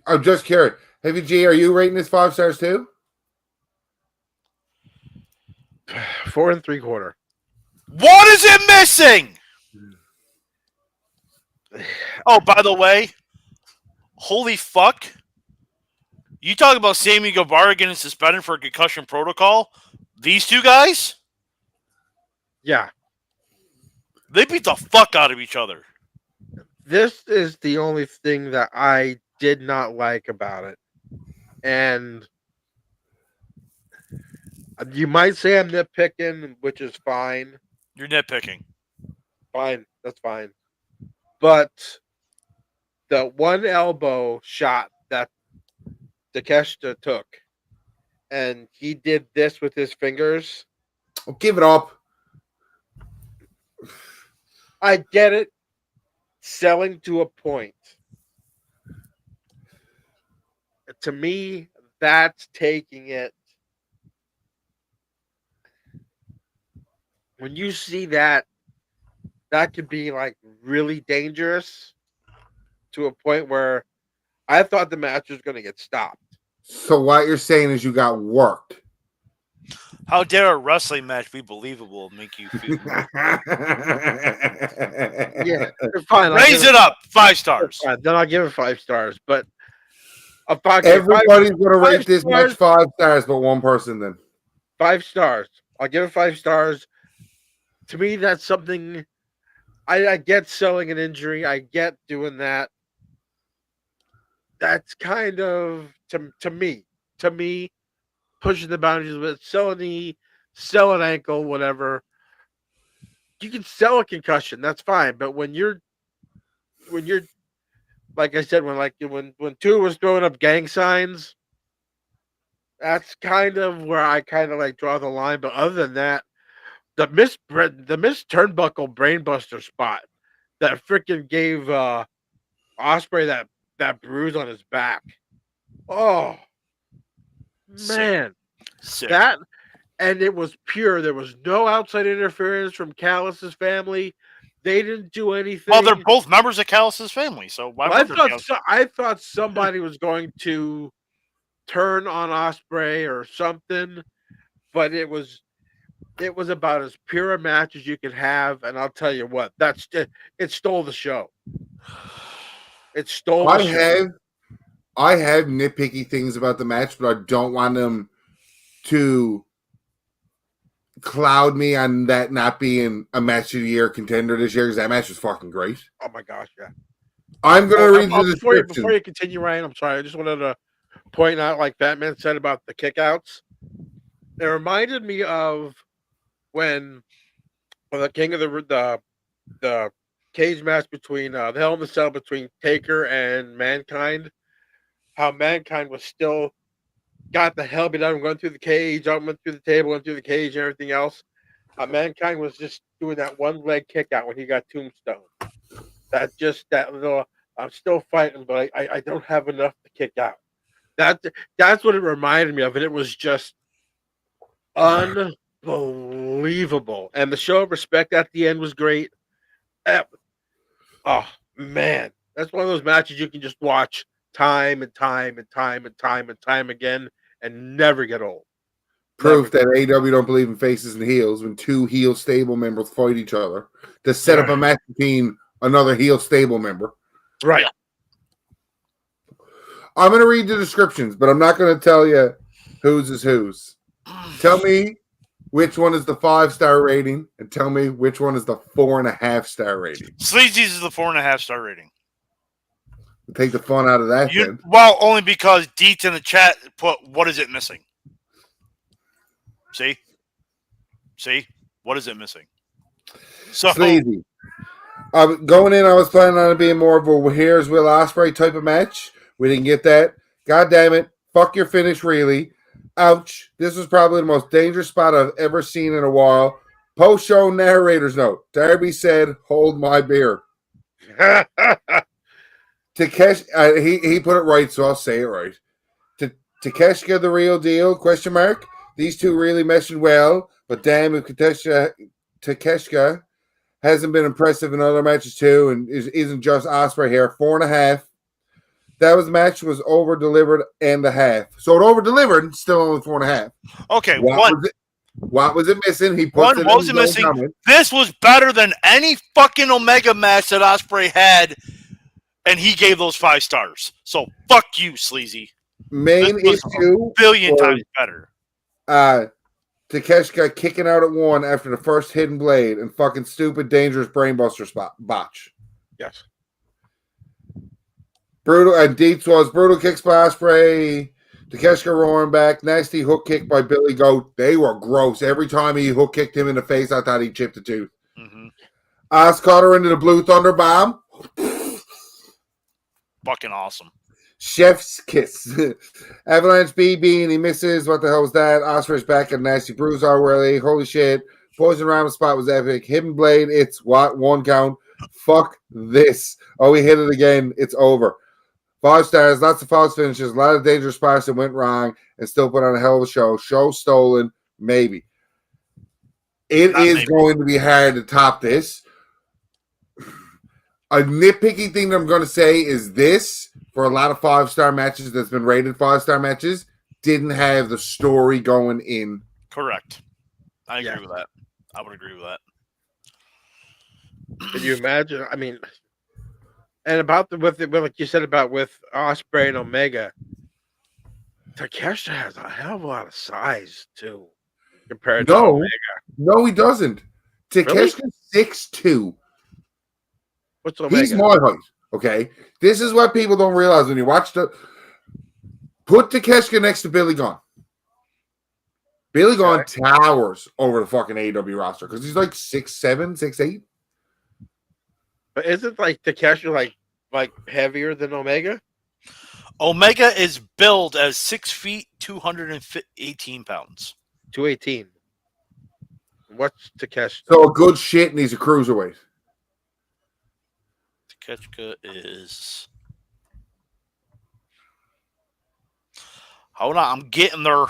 Speaker 2: I'm just curious. Heavy G, are you rating this 5 stars too?
Speaker 3: 4 3/4.
Speaker 1: What is it missing? Oh, by the way, holy fuck. You talk about Sammy Guevara getting suspended for a concussion protocol. These two guys,
Speaker 3: Yeah.
Speaker 1: they beat the fuck out of each other.
Speaker 3: This is the only thing that I did not like about it. And you might say I'm nitpicking, which is fine.
Speaker 1: You're nitpicking.
Speaker 3: Fine. That's fine. But the one elbow shot that Takeshita took, and he did this with his fingers.
Speaker 2: Oh, give it up.
Speaker 3: I get it. Selling to a point. To me, that's taking it. When you see that, that could be like really dangerous to a point where I thought the match was going to get stopped.
Speaker 2: So what you're saying is you got worked.
Speaker 1: How dare a wrestling match be believable and make you feel?
Speaker 3: Yeah, fine.
Speaker 1: Raise it up, 5 stars.
Speaker 3: Fine, then I'll give it 5 stars. But
Speaker 2: everybody's going to rate this
Speaker 3: stars.
Speaker 2: match 5 stars, but one person then.
Speaker 3: 5 stars. I'll give it 5 stars. To me, that's something. I get selling an injury. I get doing that. That's kind of to me, pushing the boundaries with sell a knee, sell an ankle, whatever. You can sell a concussion, that's fine. But when you're like I said, when Tua was throwing up gang signs, that's kind of where I kind of like draw the line. But other than that, the missed turnbuckle brainbuster spot that freaking gave Ospreay that bruise on his back. Oh man.
Speaker 1: Sick.
Speaker 3: That, and it was pure. There was no outside interference from Callis's family. They didn't do anything.
Speaker 1: Well, they're both members of Callis's family, so why would
Speaker 3: I thought somebody was going to turn on Ospreay or something, but it was about as pure a match as you could have. And I'll tell you what, it stole the show. It stole.
Speaker 2: I have nitpicky things about the match, but I don't want them to cloud me on that not being a match of the year contender this year because that match was fucking great.
Speaker 3: Oh my gosh, yeah.
Speaker 2: I'm gonna read the description.
Speaker 3: Before you continue, Ryan, I'm sorry. I just wanted to point out, like Fatman said about the kickouts. It reminded me of when the King of the cage match between the Hell in a Cell between Taker and Mankind. How Mankind was still got the hell beat out of him, going through the cage, went through the table, went through the cage, and everything else. Mankind was just doing that one leg kick out when he got tombstone. That little, I'm still fighting, but I don't have enough to kick out. That's what it reminded me of, and it was just unbelievable. And the show of respect at the end was great. Oh man, that's one of those matches you can just watch time and time and time and time and time again and never get old.
Speaker 2: Proof that AEW don't believe in faces and heels when 2 heel stable members fight each other to set up a match between another heel stable member.
Speaker 3: Right.
Speaker 2: I'm going to read the descriptions, but I'm not going to tell you whose is whose. Tell me which one is the 5-star rating and tell me which one is the 4.5-star rating.
Speaker 1: Sleazy's is the 4.5-star rating.
Speaker 2: Take the fun out of that then.
Speaker 1: Well, only because Deets in the chat put, what is it missing? See? What is it missing? So
Speaker 2: Sleazy. Going in, I was planning on it being more of a here's Will Ospreay type of match. We didn't get that. God damn it. Fuck your finish, really. Ouch. This was probably the most dangerous spot I've ever seen in a while. Post-show narrator's note. Darby said, hold my beer. Takesh, he put it right, so I'll say it right. Takeshita the real deal? Question mark. These two really meshing well, but damn if Takeshita hasn't been impressive in other matches too, and isn't just Ospreay here. 4.5. That was match was over delivered and a half. So it over delivered, still only 4.5.
Speaker 1: Okay,
Speaker 2: What was it missing? He puts
Speaker 1: One
Speaker 2: it in
Speaker 1: wasn't
Speaker 2: his own
Speaker 1: missing.
Speaker 2: comment.
Speaker 1: This was better than any fucking Omega match that Osprey had, and he gave those 5 stars. So fuck you, Sleazy.
Speaker 2: Main
Speaker 1: This was
Speaker 2: issue
Speaker 1: a billion
Speaker 2: was,
Speaker 1: times better.
Speaker 2: Takeshi got kicking out at 1 after the first hidden blade and fucking stupid dangerous brainbuster botch.
Speaker 3: Yes.
Speaker 2: Brutal and Deets was brutal kicks by Osprey. Takeshi roaring back. Nasty hook kick by Billy Goat. They were gross. Every time he hook kicked him in the face, I thought he chipped a tooth.
Speaker 1: Mm-hmm.
Speaker 2: Oz caught her into the Blue Thunder Bomb.
Speaker 1: Fucking awesome.
Speaker 2: Chef's kiss. Avalanche BB and he misses. What the hell was that? Osprey's back and nasty bruise already. Holy shit. Poison Rhyme spot was epic. Hidden blade. It's what? 1 count. Fuck this. Oh, we hit it again. It's over. 5 stars. Lots of false finishes. A lot of dangerous spots that went wrong and still put on a hell of a show. Show stolen. Maybe. It
Speaker 1: Not
Speaker 2: is
Speaker 1: maybe.
Speaker 2: going to be hard to top this. A nitpicky thing that I'm going to say is this, for a lot of 5-star matches that's been rated 5-star matches, didn't have the story going in.
Speaker 1: Correct. I agree with that. I would agree with that.
Speaker 3: Can you imagine? I mean, and about like you said about with Osprey and Omega, Takeshi has a hell of a lot of size too, compared to Omega.
Speaker 2: No, he doesn't. Takeshi's 6'2".
Speaker 3: What's Omega?
Speaker 2: He's my height. Okay, this is what people don't realize when you watch the. Put Takeshi next to Billy Gunn. Billy Gunn towers over the fucking AEW roster because he's like 6'7", 6'8".
Speaker 3: But isn't like Takeshi like heavier than Omega?
Speaker 1: Omega is billed as 6 feet, 218 pounds.
Speaker 3: 218. What's Takeshi?
Speaker 2: So a good shit, and he's a cruiserweight.
Speaker 1: Takeshita is. Hold on, I'm getting there.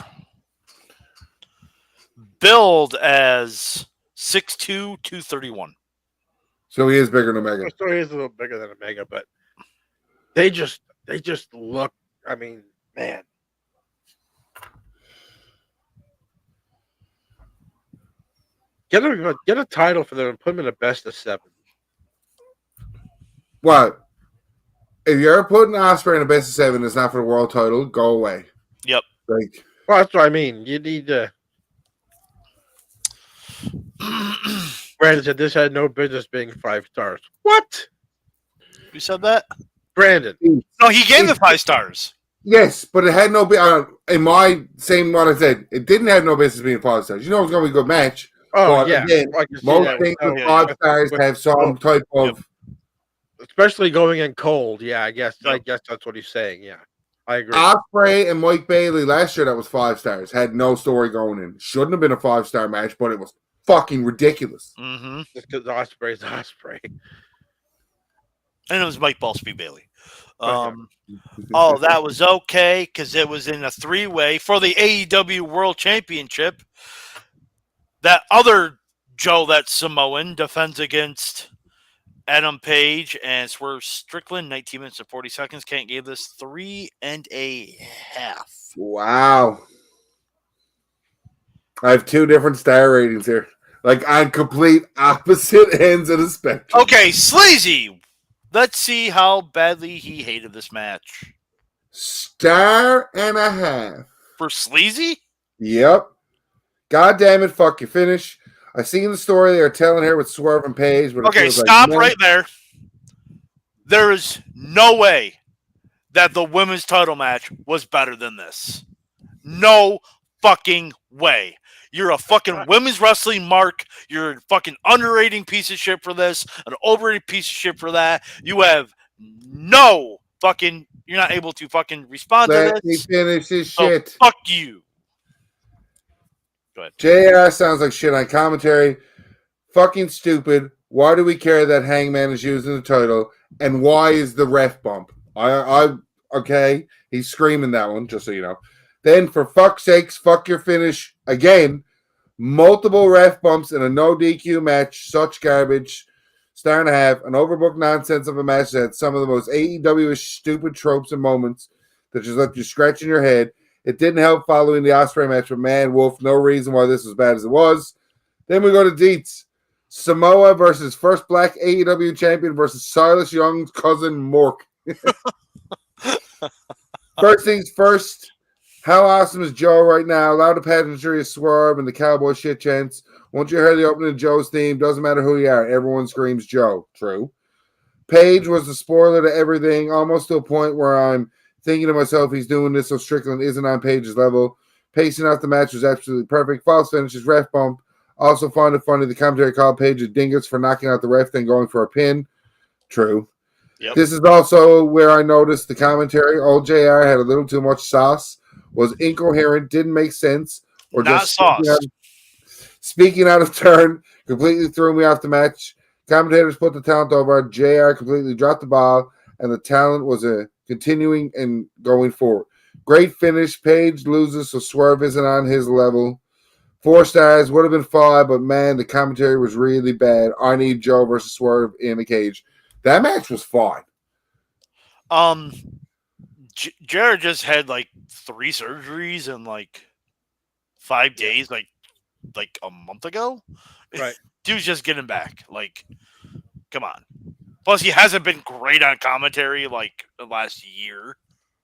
Speaker 1: Billed as 6'2", 231.
Speaker 2: So he is bigger than Omega.
Speaker 3: So he is a little bigger than Omega, but they just look. I mean, man. Get a title for them and put them in a best of 7.
Speaker 2: What? If you're putting Osprey in a best of 7, it's not for the world title. Go away.
Speaker 1: Yep.
Speaker 2: Like,
Speaker 3: well, that's what I mean. You need to. Brandon said this had no business being 5 stars. What?
Speaker 1: You said that?
Speaker 3: Brandon.
Speaker 1: No, he gave it 5 stars.
Speaker 2: Yes, but it had no. In my same what I said, it didn't have no business being 5 stars. You know it's going to be a good match.
Speaker 3: Oh
Speaker 2: but
Speaker 3: yeah.
Speaker 2: Again, most things with 5 stars have some type of.
Speaker 3: Especially going in cold. Yeah, I guess that's what he's saying. Yeah, I agree.
Speaker 2: Osprey and Mike Bailey last year that was 5 stars had no story going in. Shouldn't have been a 5-star match, but it was fucking ridiculous.
Speaker 1: Mm-hmm.
Speaker 3: Just because Osprey's Osprey.
Speaker 1: And it was Mike Ballsby Bailey. Oh, that was okay because it was in a 3-way for the AEW World Championship. That other Joe, that Samoan, defends against Adam Page and Swerve Strickland. 19 minutes and 40 seconds. Can't give this 3.5.
Speaker 2: Wow. I have 2 different star ratings here. Like on complete opposite ends of the spectrum.
Speaker 1: Okay, Sleazy. Let's see how badly he hated this match.
Speaker 2: 1.5 stars.
Speaker 1: For Sleazy?
Speaker 2: Yep. God damn it, fuck your finish. I seen the story they are telling here with Swerve and Page. But
Speaker 1: Okay, stop right there. There is no way that the women's title match was better than this. No fucking way. You're a fucking women's wrestling mark. You're a fucking underrating piece of shit for this, an overrated piece of shit for that. You have no fucking, you're not able to fucking respond to this.
Speaker 2: Let me finish this shit.
Speaker 1: So fuck you. Go ahead.
Speaker 2: JR sounds like shit on commentary. Fucking stupid. Why do we care that Hangman is using the title? And why is the ref bump? Okay. He's screaming that one, just so you know. Then, for fuck's sakes, fuck your finish again. Multiple ref bumps in a no DQ match. Such garbage. 1.5 stars. An overbooked nonsense of a match that had some of the most AEW-ish stupid tropes and moments that just left you scratching your head. It didn't help following the Osprey match with Man Wolf. No reason why this was bad as it was. Then we go to Deets. Samoa versus first black AEW champion versus Silas Young's cousin Mork. First things first, how awesome is Joe right now? Allow the pageantry to swerve and the cowboy shit chants. Once you hear the opening of Joe's theme, doesn't matter who you are, everyone screams Joe. True. Paige was the spoiler to everything, almost to a point where I'm thinking to myself, he's doing this so Strickland isn't on Paige's level. Pacing out the match was absolutely perfect. False finishes, ref bump. Also found it funny the commentary called Paige a dingus for knocking out the ref, then going for a pin. True.
Speaker 1: Yep.
Speaker 2: This is also where I noticed the commentary. Old JR had a little too much sauce, was incoherent, didn't make sense, or
Speaker 1: Not
Speaker 2: just
Speaker 1: sauce.
Speaker 2: Speaking out of turn, completely threw me off the match. Commentators put the talent over. JR completely dropped the ball, and the talent was continuing and going forward. Great finish. Paige loses, so Swerve isn't on his level. 4 stars would have been 5, but man, the commentary was really bad. I need Joe versus Swerve in a cage. That match was fine.
Speaker 1: Jared just had like 3 surgeries in like 5 days, like a month ago.
Speaker 3: Right.
Speaker 1: Dude's just getting back. Like, come on. Plus, he hasn't been great on commentary like the last year.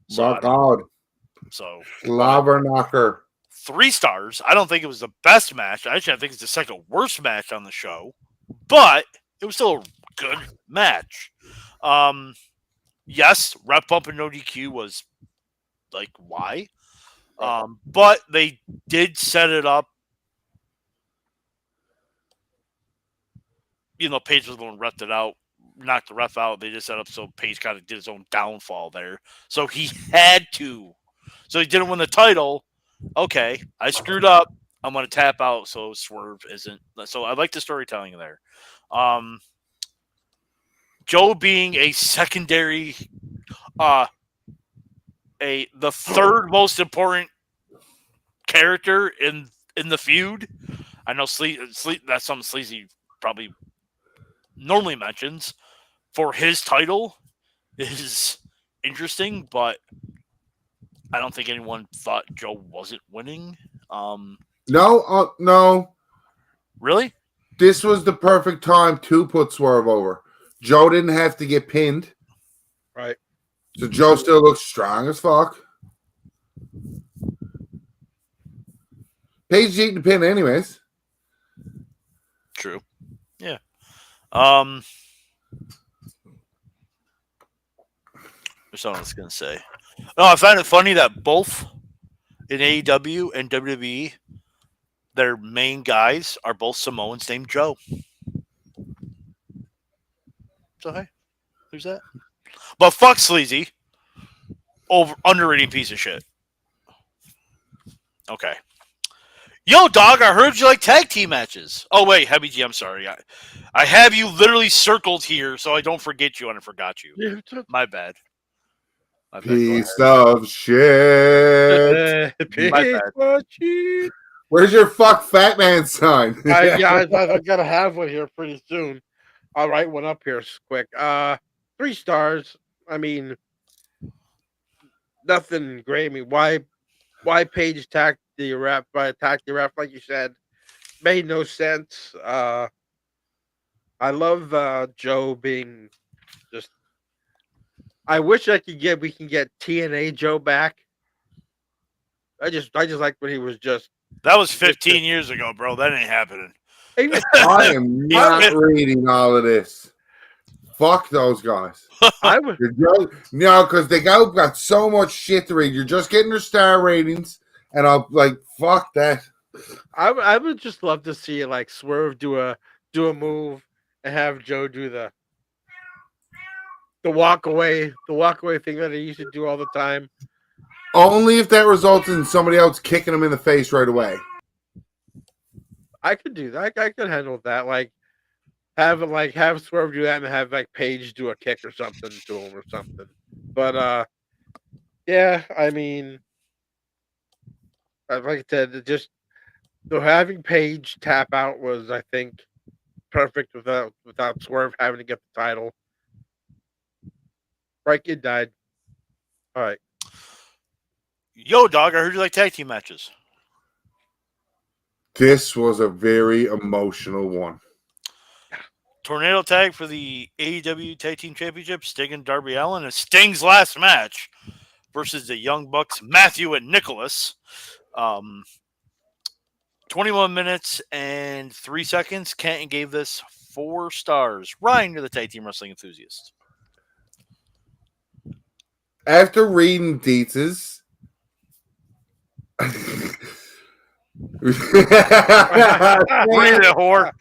Speaker 2: So, God.
Speaker 1: So,
Speaker 2: Slobber knocker.
Speaker 1: 3 stars. I don't think it was the best match. Actually, I think it's the second worst match on the show. But it was still a good match. Yes, rep bump and no DQ was like why? But they did set it up. You know, Paige was the one who knocked the ref out. They just set up so Paige kind of did his own downfall there. So he had to. So he didn't win the title. Okay, I screwed up. I'm going to tap out so Swerve isn't. So I like the storytelling there. Joe being a secondary, the third most important character in the feud. I know that's something Sleazy probably normally mentions for his title is interesting, but I don't think anyone thought Joe wasn't winning.
Speaker 2: No.
Speaker 1: Really?
Speaker 2: This was the perfect time to put Swerve over. Joe didn't have to get pinned.
Speaker 3: Right.
Speaker 2: So Joe still looks strong as fuck. Paige eating the pin anyways.
Speaker 1: True. Yeah. There's something I was going to say. No, I find it funny that both in AEW and WWE, their main guys are both Samoans named Joe. So, hey, who's that? But fuck Sleazy. Underrated piece of shit. Okay. Yo, dog, I heard you like tag team matches. Oh, wait, Heavy G, I'm sorry. I have you literally circled here so I don't forget you and I forgot you. My bad.
Speaker 2: Piece of shit.
Speaker 3: My bad.
Speaker 2: Where's your fuck Fatman sign?
Speaker 3: I gotta have one here pretty soon. I'll write one up here quick. 3 stars. I mean, nothing great. I mean, why Paige attacked the ref? Why attacked the ref? Like you said, made no sense. I love Joe being just. I wish we can get TNA Joe back. I just like when he was just.
Speaker 1: That was 15 years ago, bro. That ain't happening.
Speaker 2: I am not reading all of this. Fuck those guys.
Speaker 3: I would.
Speaker 2: No, because they got so much shit to read. You're just getting their star ratings, and I'll like fuck that.
Speaker 3: I would just love to see like Swerve do a move and have Joe do the walk away thing that he used to do all the time.
Speaker 2: Only if that results in somebody else kicking him in the face right away.
Speaker 3: I could do that. I could handle that. Like have Swerve do that and have like Paige do a kick or something to him or something. But yeah, I mean, like I said, just having Paige tap out was, I think, perfect without Swerve having to get the title. Right, kid died. All right.
Speaker 1: Yo, dog, I heard you like tag team matches.
Speaker 2: This was a very emotional one.
Speaker 1: Tornado tag for the AEW Tag Team Championship, Sting and Darby Allin, and Sting's last match versus the Young Bucks, Matthew and Nicholas. 21 minutes and 3 seconds. Canton gave this 4 stars. Ryan, you're the tag team wrestling enthusiast.
Speaker 2: After reading Dietz's,
Speaker 1: Read it, whore.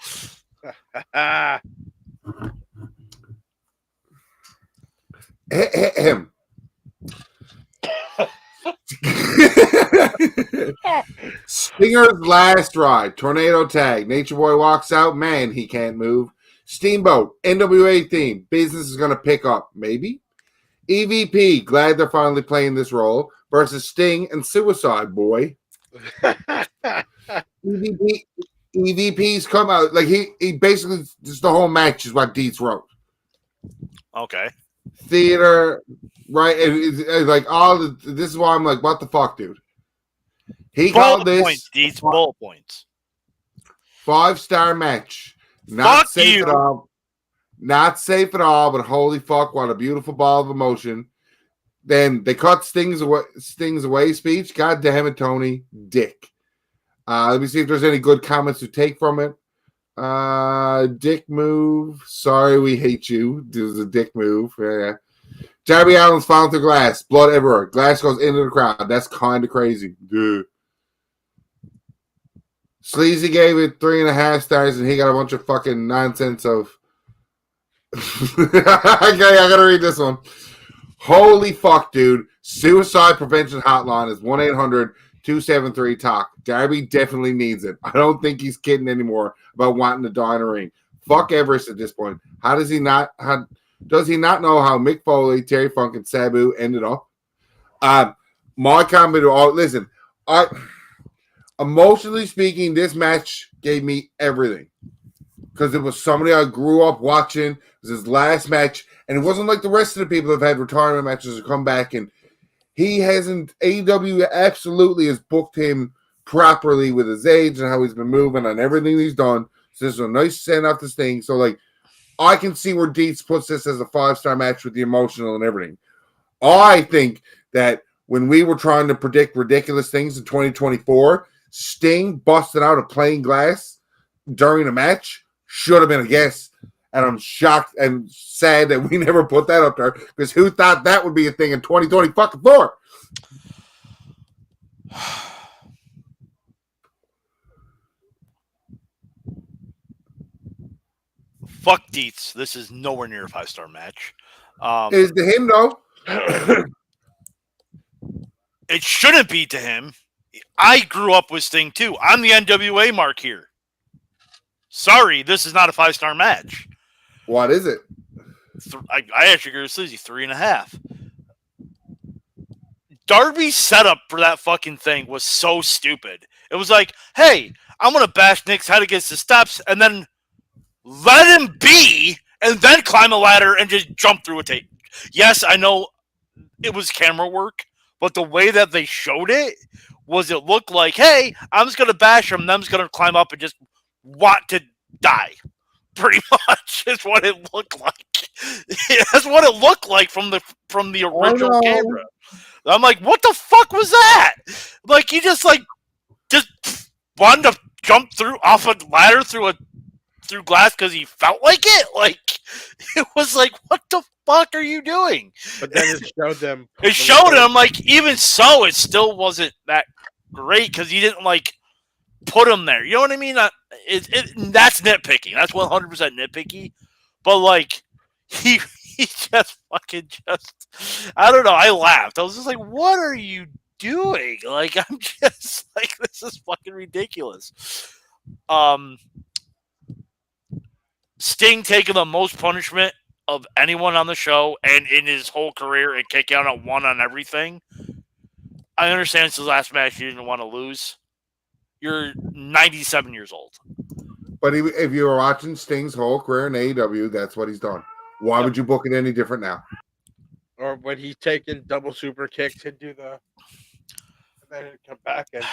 Speaker 2: him. Stinger's last ride. Tornado tag. Nature Boy walks out. Man, he can't move. Steamboat. NWA theme. Business is going to pick up. Maybe. EVP. Glad they're finally playing this role. Versus Sting and Suicide Boy. EVP's come out. Like, he basically, just the whole match is what Dietz wrote.
Speaker 1: Okay.
Speaker 2: Theater, right? It's like this is why I'm like, what the fuck, dude? He called this
Speaker 1: points, Dietz, bullet points.
Speaker 2: 5-star match. Not
Speaker 1: Fuck
Speaker 2: safe
Speaker 1: you.
Speaker 2: at all. Not safe at all, but holy fuck, what a beautiful ball of emotion. Then they cut Sting's away speech. God damn it, Tony. Dick. Let me see if there's any good comments to take from it. Dick move. Sorry, we hate you. This is a dick move. Yeah. Darby Allin's falling through glass. Blood everywhere. Glass goes into the crowd. That's kind of crazy. Dude. Sleazy gave it 3.5 stars, and he got a bunch of fucking nonsense of. Okay, I gotta read this one. Holy fuck, dude. Suicide Prevention Hotline is 1-800-273-TALK. Darby definitely needs it. I don't think he's kidding anymore about wanting to die in a ring. Fuck Everest at this point. Does he not know how Mick Foley, Terry Funk, and Sabu ended up? My comment listen, emotionally speaking, this match gave me everything. Because it was somebody I grew up watching. It was his last match. And it wasn't like the rest of the people that have had retirement matches or come back. And he hasn't, AEW absolutely has booked him properly with his age and how he's been moving and everything he's done. So this is a nice send off this thing. So, like, I can see where Dietz puts this as a 5-star match with the emotional and everything. I think that when we were trying to predict ridiculous things in 2024, Sting busted out of plain glass during a match should have been a guess. And I'm shocked and sad that we never put that up there, because who thought that would be a thing in 2024?
Speaker 1: Fuck Dietz. This is nowhere near a 5-star match.
Speaker 2: Is to him, though.
Speaker 1: It shouldn't be to him. I grew up with Sting, too. I'm the NWA mark here. Sorry, this is not a 5-star match.
Speaker 2: What is it?
Speaker 1: I actually agree with Sleazy, 3.5. Darby's setup for that fucking thing was so stupid. It was like, hey, I'm going to bash Nick's head against the steps and then let him be and then climb a ladder and just jump through a tape. Yes, I know it was camera work, but the way that they showed it was it looked like, hey, I'm just going to bash him, then I'm just going to climb up and just want to die. Pretty much is what it looked like. That's what it looked like from the original camera. I'm like, what the fuck was that? Like, he just wanted to jump off a ladder through glass because he felt like it. Like, it was like, what the fuck are you doing?
Speaker 3: But then it showed them.
Speaker 1: It showed him, like, even so, it still wasn't that great because he didn't put him there. You know what I mean? That's nitpicking. That's 100% nitpicky. But like, he just fucking I don't know. I laughed. I was just like, what are you doing? Like, I'm just like, this is fucking ridiculous. Sting taking the most punishment of anyone on the show and in his whole career and kick out at 1 on everything. I understand it's his last match. You didn't want to lose. You're 97 years old.
Speaker 2: But if you were watching Sting's whole career in AEW, that's what he's done. Why would you book it any different now?
Speaker 3: Or when he's taking double super kicks and do the And then come back and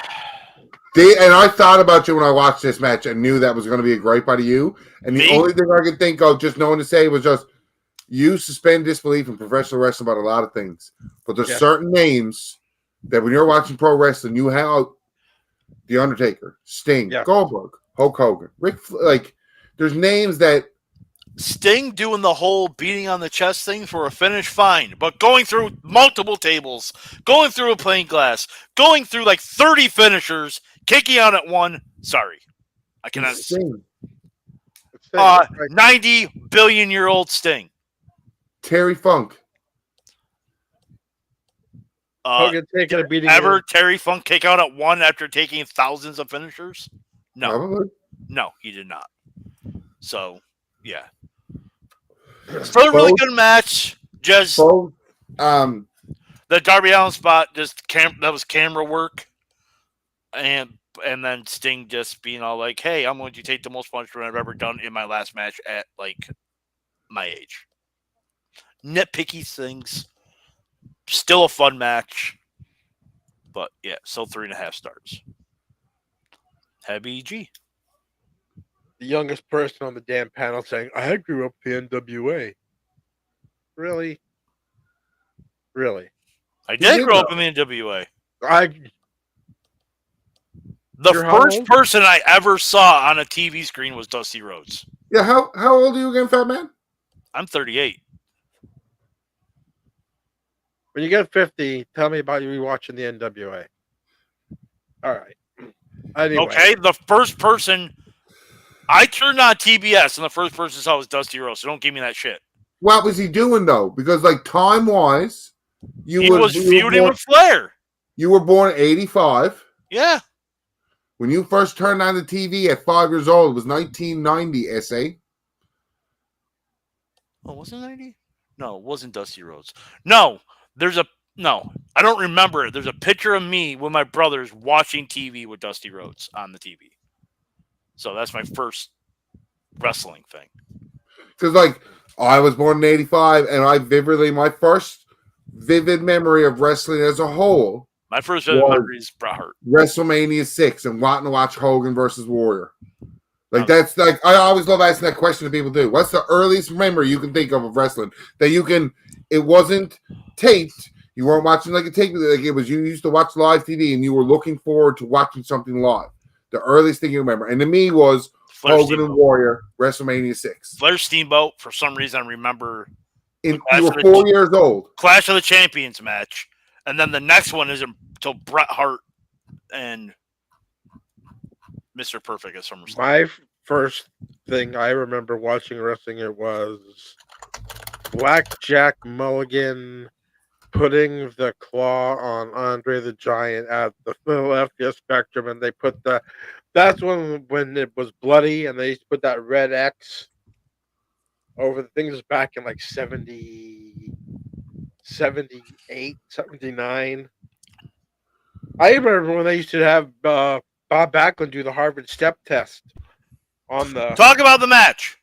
Speaker 2: And I thought about you when I watched this match and knew that was going to be a gripe out of you. And the
Speaker 1: Me?
Speaker 2: only thing I could think of, just knowing to say, was just you suspend disbelief in professional wrestling about a lot of things. But there's certain names that when you're watching pro wrestling, you have The Undertaker, Sting, Goldberg, Hulk Hogan, there's names that
Speaker 1: Sting doing the whole beating on the chest thing for a finish, fine. But going through multiple tables, going through a plane glass, going through like 30 finishers, kicking out at one, sorry. I cannot.
Speaker 2: Sting.
Speaker 1: 90 billion year old Sting.
Speaker 2: Terry Funk.
Speaker 3: Hogan taking a beating.
Speaker 1: Ever Terry Funk kick out at one after taking thousands of finishers? No.
Speaker 2: Probably.
Speaker 1: No, he did not. So, yeah. Still a really good match. Just
Speaker 2: the
Speaker 1: Darby Allin spot, that was camera work. And then Sting just being all like, hey, I'm going to take the most punishment I've ever done in my last match at, like, my age. Nitpicky things. Still a fun match. But, yeah, still 3.5 stars. Heavy G.
Speaker 3: The youngest person on the damn panel saying, I grew up the NWA. Really?
Speaker 1: I did grow up in the NWA. The
Speaker 3: You're
Speaker 1: first person I ever saw on a TV screen was Dusty Rhodes.
Speaker 2: Yeah, how old are you again, Fat Man?
Speaker 1: I'm 38.
Speaker 3: When you get 50, tell me about you watching the NWA. All right. Anyway.
Speaker 1: Okay, the first person I turned on TBS, and the first person I saw was Dusty Rhodes. So don't give me that shit.
Speaker 2: What was he doing though? Because like time wise,
Speaker 1: he was feuding with Flair.
Speaker 2: You were born in '85.
Speaker 1: Yeah.
Speaker 2: When you first turned on the TV at 5 years old, it was 1990. SA.
Speaker 1: Oh, wasn't it 90? No, it wasn't Dusty Rhodes. No, I don't remember it. There's a picture of me with my brothers watching TV with Dusty Rhodes on the TV. So that's my first wrestling thing.
Speaker 2: Because, like, I was born in '85, and my first vivid memory of wrestling as a whole.
Speaker 1: My first vivid memory is Bret Hart.
Speaker 2: WrestleMania 6 and wanting to watch Hogan versus Warrior. Like, that's like, I always love asking that question to people too. What's the earliest memory you can think of wrestling that it wasn't taped? You weren't watching like a tape, like it was, you used to watch live TV and you were looking forward to watching something live. The earliest thing you remember. And to me was
Speaker 1: Flair
Speaker 2: Hogan
Speaker 1: Steamboat.
Speaker 2: and Warrior, WrestleMania 6.
Speaker 1: Flair Steamboat, for some reason, I remember.
Speaker 2: You were 4 years old.
Speaker 1: Clash of the Champions match. And then the next one isn't until Bret Hart and Mr. Perfect at SummerSlam.
Speaker 3: My first thing I remember watching wrestling, it was Blackjack Mulligan putting the claw on Andre the Giant at the Philadelphia Spectrum, and they put that's when it was bloody, and they used to put that red X over the things back in like 70, 78, 79. I remember when they used to have Bob Backlund do the Harvard step test on the.
Speaker 1: Talk about the match.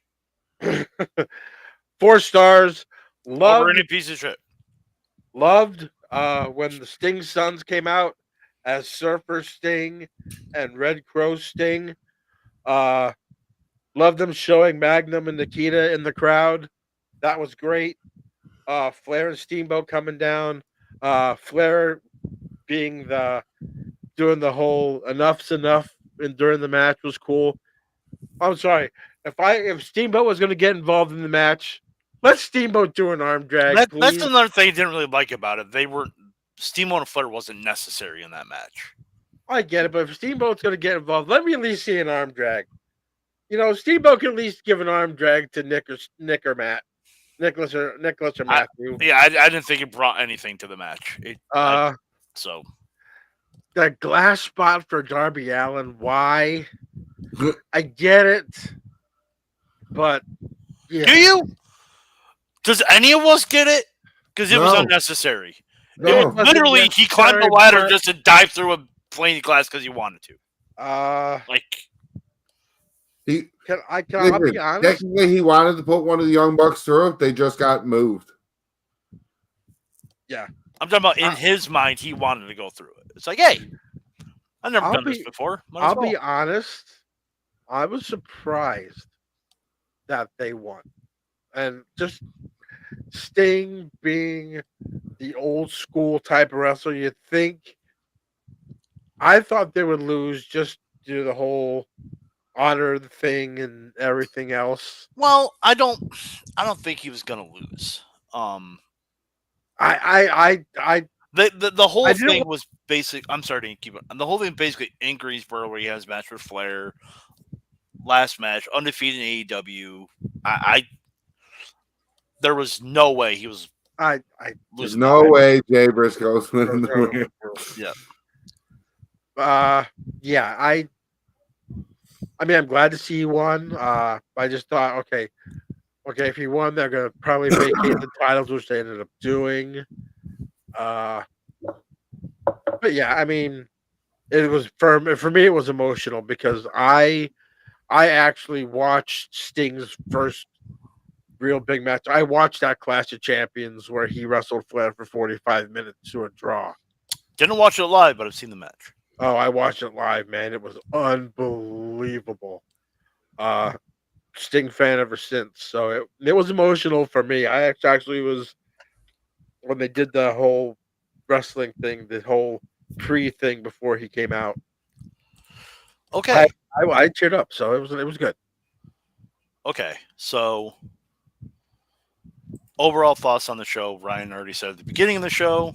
Speaker 3: 4 stars. Loved
Speaker 1: over any piece of shit.
Speaker 3: Loved when the Sting Sons came out as Surfer Sting and Red Crow Sting. Loved them showing Magnum and Nikita in the crowd. That was great. Flair and Steamboat coming down. Flair being doing the whole enough's enough and during the match was cool. I'm sorry. If Steamboat was going to get involved in the match, let Steamboat do an arm drag.
Speaker 1: That's another thing I didn't really like about it. Steamboat and Flair wasn't necessary in that match.
Speaker 3: I get it, but if Steamboat's going to get involved, let me at least see an arm drag. You know, Steamboat can at least give an arm drag to Nick or Matt. Nicholas or Matthew.
Speaker 1: I didn't think it brought anything to the match. So
Speaker 3: that glass spot for Darby Allin, why? I get it, but yeah.
Speaker 1: Do you? Does any of us get it? Because it was unnecessary.
Speaker 2: No.
Speaker 1: It was literally he climbed the ladder just to dive through a plane glass because he wanted to.
Speaker 3: I'll be honest.
Speaker 2: Technically, he wanted to put one of the Young Bucks through it. They just got moved.
Speaker 3: Yeah,
Speaker 1: I'm talking about in his mind, he wanted to go through it. It's like, hey, I've never done this before. Might as
Speaker 3: I'll
Speaker 1: well.
Speaker 3: be honest. I was surprised that they won, and just Sting being the old school type of wrestler, you'd think. I thought they would lose just due to the whole honor thing and everything else.
Speaker 1: Well, I don't think he was gonna lose.
Speaker 3: I
Speaker 1: The whole
Speaker 3: didn't.
Speaker 1: thing was basic. I'm sorry to keep it. The whole thing basically in Greensboro, where he has a match with Flair, last match, undefeated in AEW. I there was no way he was
Speaker 3: I
Speaker 2: There's
Speaker 1: losing.
Speaker 2: no way Jay Briscoe's winning the win.
Speaker 1: Yeah.
Speaker 3: Yeah. I mean, I'm glad to see he won. I just thought, okay, if he won, they're gonna probably vacate the titles, which they ended up doing. But yeah, I mean, it was for me. It was emotional because I actually watched Sting's first real big match. I watched that Clash of Champions where he wrestled Flair for 45 minutes to a draw.
Speaker 1: Didn't watch it live, but I've seen the match.
Speaker 3: Oh, I watched it live, man. It was unbelievable. Sting fan ever since. So it was emotional for me. I actually was when they did the whole wrestling thing, the whole pre thing before he came out.
Speaker 1: Okay.
Speaker 3: I cheered up, so it was good.
Speaker 1: Okay. So overall thoughts on the show. Ryan already said at the beginning of the show.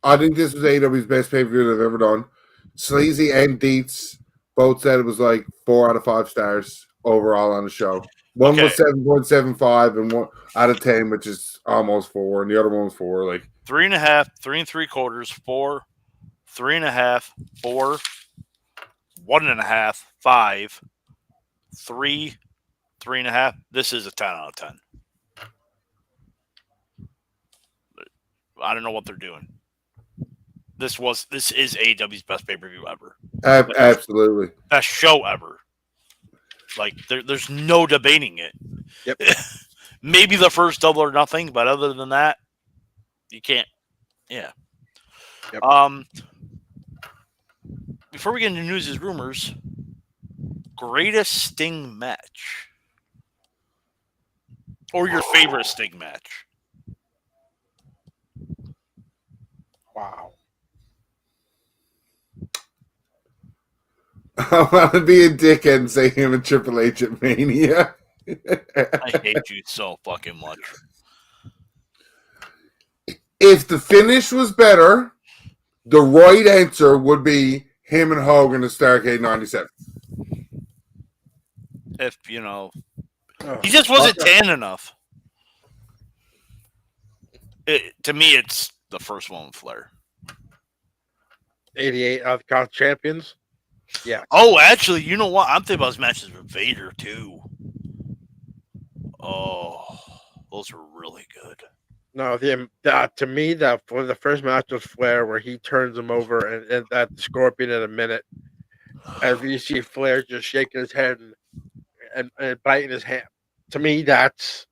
Speaker 2: I think this was AEW's best pay-per-view they've ever done. Sleazy and Dietz both said it was like 4 out of 5 stars overall on the show. One was 7.75 and 1 out of 10, which is almost 4, and the other one was 4. Like
Speaker 1: 3.5, 3 3/4, 4, 3.5, 4, 1.5, 5, 3, 3.5. This is a 10 out of 10. I don't know what they're doing. This is AEW's best pay-per-view ever.
Speaker 2: Absolutely.
Speaker 1: Best show ever. Like there's no debating it.
Speaker 3: Yep.
Speaker 1: Maybe the first Double or Nothing, but other than that, you can't. Yeah.
Speaker 3: Yep.
Speaker 1: Before we get into news and rumors, greatest Sting match or your favorite Sting match?
Speaker 3: Wow.
Speaker 2: I want to be a dickhead and say him and Triple H at Mania.
Speaker 1: I hate you so fucking much.
Speaker 2: If the finish was better, the right answer would be him and Hogan at Starrcade 97.
Speaker 1: If, he just wasn't tan enough. To me, it's the first one with Flair.
Speaker 3: 88 out of the champions. Yeah.
Speaker 1: Oh, actually, you know what? I'm thinking about his matches with Vader, too. Oh, those were really good.
Speaker 3: No, to me, the first match was Flair, where he turns him over and that Scorpion in a minute. As you see Flair just shaking his head and biting his hand. To me, that's.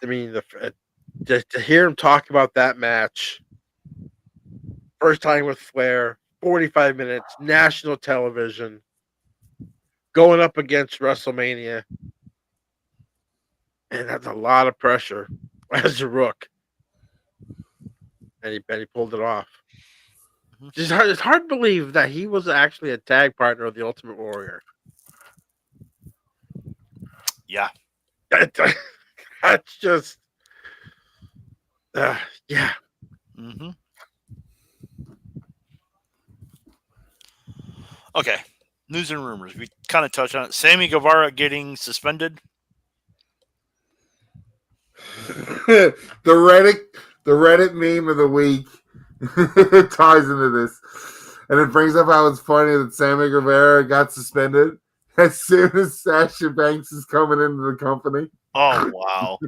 Speaker 3: I mean, to hear him talk about that match, first time with Flair, 45 minutes, national television, going up against WrestleMania. And that's a lot of pressure as a Rook. And he pulled it off. It's hard to believe that he was actually a tag partner of the Ultimate Warrior.
Speaker 1: Yeah.
Speaker 3: That's just... yeah.
Speaker 1: Mm-hmm. Okay. News and rumors. We kind of touched on it. Sammy Guevara getting suspended.
Speaker 2: the Reddit meme of the week ties into this, and it brings up how it's funny that Sammy Guevara got suspended as soon as Sasha Banks is coming into the company.
Speaker 1: Oh wow!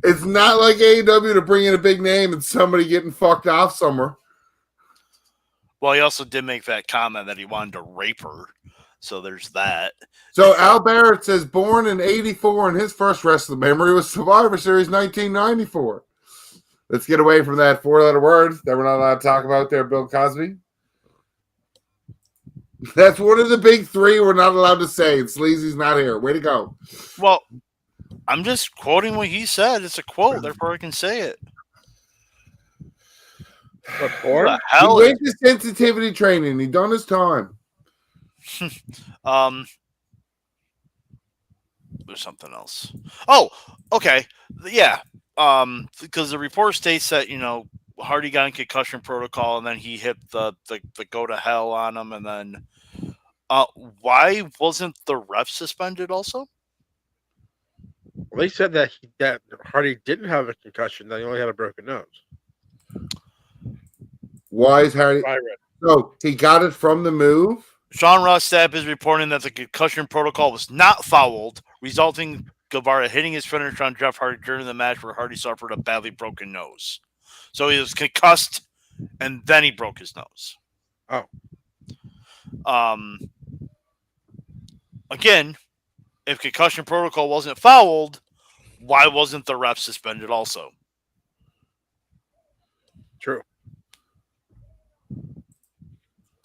Speaker 2: It's not like AEW to bring in a big name and somebody getting fucked off somewhere.
Speaker 1: Well, he also did make that comment that he wanted to rape her. So there's that.
Speaker 2: So Al Barrett says born in 84 and his first wrestling memory was Survivor Series 1994. Let's get away from that four-letter word that we're not allowed to talk about there, Bill Cosby. That's one of the big three we're not allowed to say, and Sleazy's not here. Way to go.
Speaker 1: Well, I'm just quoting what he said. It's a quote, therefore I can say it.
Speaker 3: What, born?
Speaker 1: The hell
Speaker 2: he went to sensitivity training. He done his time.
Speaker 1: There's something else. Oh, okay. Yeah. Because the report states that, Hardy got in concussion protocol and then he hit the go to hell on him, and then why wasn't the ref suspended also?
Speaker 3: Well, they said that Hardy didn't have a concussion, that he only had a broken nose.
Speaker 2: Why is Hardy? So he got it from the move?
Speaker 1: Sean Ross Sapp is reporting that the concussion protocol was not fouled, resulting Guevara hitting his finisher on Jeff Hardy during the match where Hardy suffered a badly broken nose. So he was concussed, and then he broke his nose.
Speaker 3: Oh.
Speaker 1: Again, if concussion protocol wasn't fouled, why wasn't the ref suspended also?
Speaker 3: True.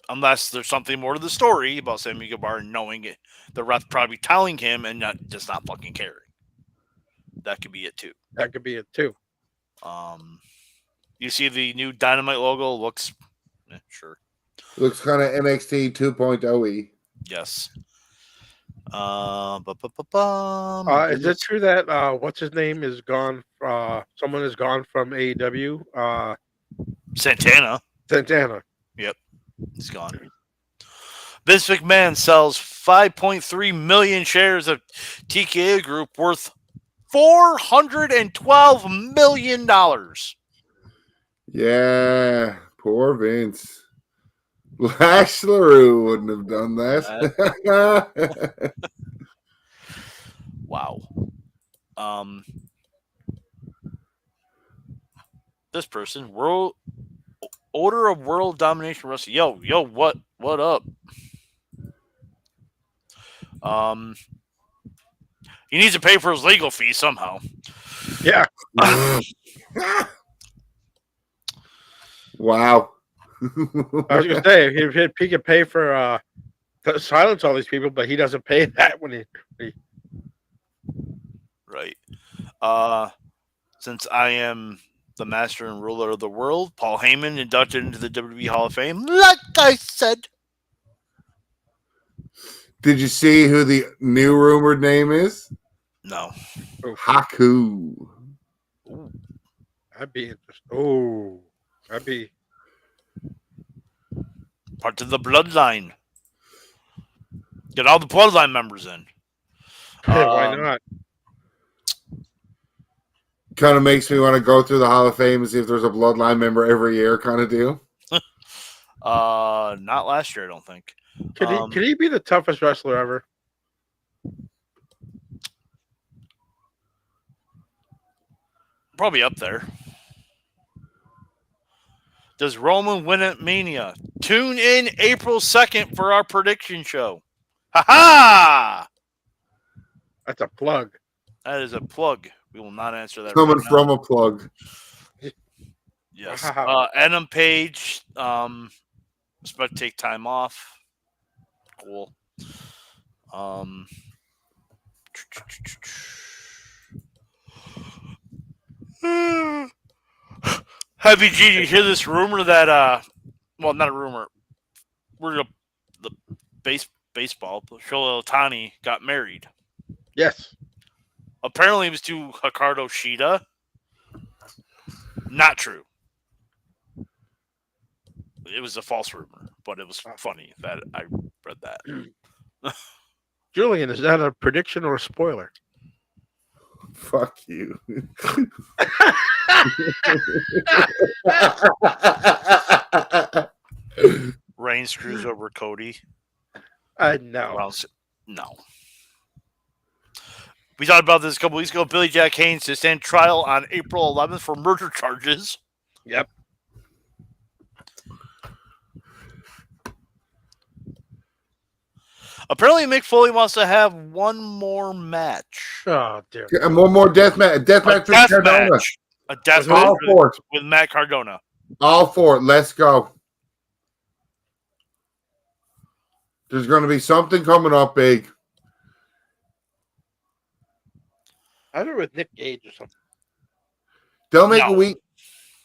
Speaker 1: Unless there's something more to the story about Sammy Guevara knowing it, the ref probably telling him and just not fucking caring. That could be it too. You see the new Dynamite logo looks, sure.
Speaker 2: Looks kind of NXT 2.0-y.
Speaker 1: Yes.
Speaker 3: Is it true that what's his name is gone? Someone is gone from AEW.
Speaker 1: Santana. Yep, he's gone. Vince McMahon sells 5.3 million shares of TKO Group worth $412 million.
Speaker 2: Yeah, poor Vince. Lash LaRue wouldn't have done that.
Speaker 1: Wow. This person, Order of World Domination Wrestling. Yo, what up? He needs to pay for his legal fee somehow.
Speaker 3: Yeah.
Speaker 2: Wow.
Speaker 3: I was gonna say if he could pay for to silence all these people, but he doesn't pay that when he...
Speaker 1: Right. Since I am the master and ruler of the world, Paul Heyman inducted into the WWE Hall of Fame, like I said.
Speaker 2: Did you see who the new rumored name is?
Speaker 1: No.
Speaker 2: Haku.
Speaker 3: Ooh. That'd be interesting. Oh, that'd be
Speaker 1: part of the bloodline. Get all the bloodline members in.
Speaker 3: Why not?
Speaker 2: Kind of makes me want to go through the Hall of Fame and see if there's a bloodline member every year kind of deal.
Speaker 1: Not last year, I don't think.
Speaker 3: Could he be the toughest wrestler ever?
Speaker 1: Probably up there. Does Roman win at Mania? Tune in April 2nd for our prediction show. Ha-ha!
Speaker 3: That's a plug.
Speaker 1: That is a plug. We will not answer that.
Speaker 2: Coming from a plug.
Speaker 1: Yes.
Speaker 3: Wow.
Speaker 1: Adam Page, expect to take time off. Cool. Heavy G, did you hear this rumor that well, not a rumor. The baseball, Shohei Ohtani got married.
Speaker 3: Yes.
Speaker 1: Apparently it was to Hikaru Shida. Not true. It was a false rumor, but it was funny that I read that.
Speaker 3: Julian, is that a prediction or a spoiler?
Speaker 2: Fuck you.
Speaker 1: Reigns screws over Cody.
Speaker 3: No.
Speaker 1: No. We talked about this a couple weeks ago. Billy Jack Haynes to stand trial on April 11th for murder charges.
Speaker 3: Yep.
Speaker 1: Apparently, Mick Foley wants to have one more match.
Speaker 3: Oh dear.
Speaker 2: And one more death match. Death match with Cardona.
Speaker 1: Match. A death match
Speaker 2: All four.
Speaker 1: with Matt Cardona.
Speaker 2: All four. Let's go. There's going to be something coming up big.
Speaker 3: I don't know with Nick Gage or something.
Speaker 2: They'll make a week.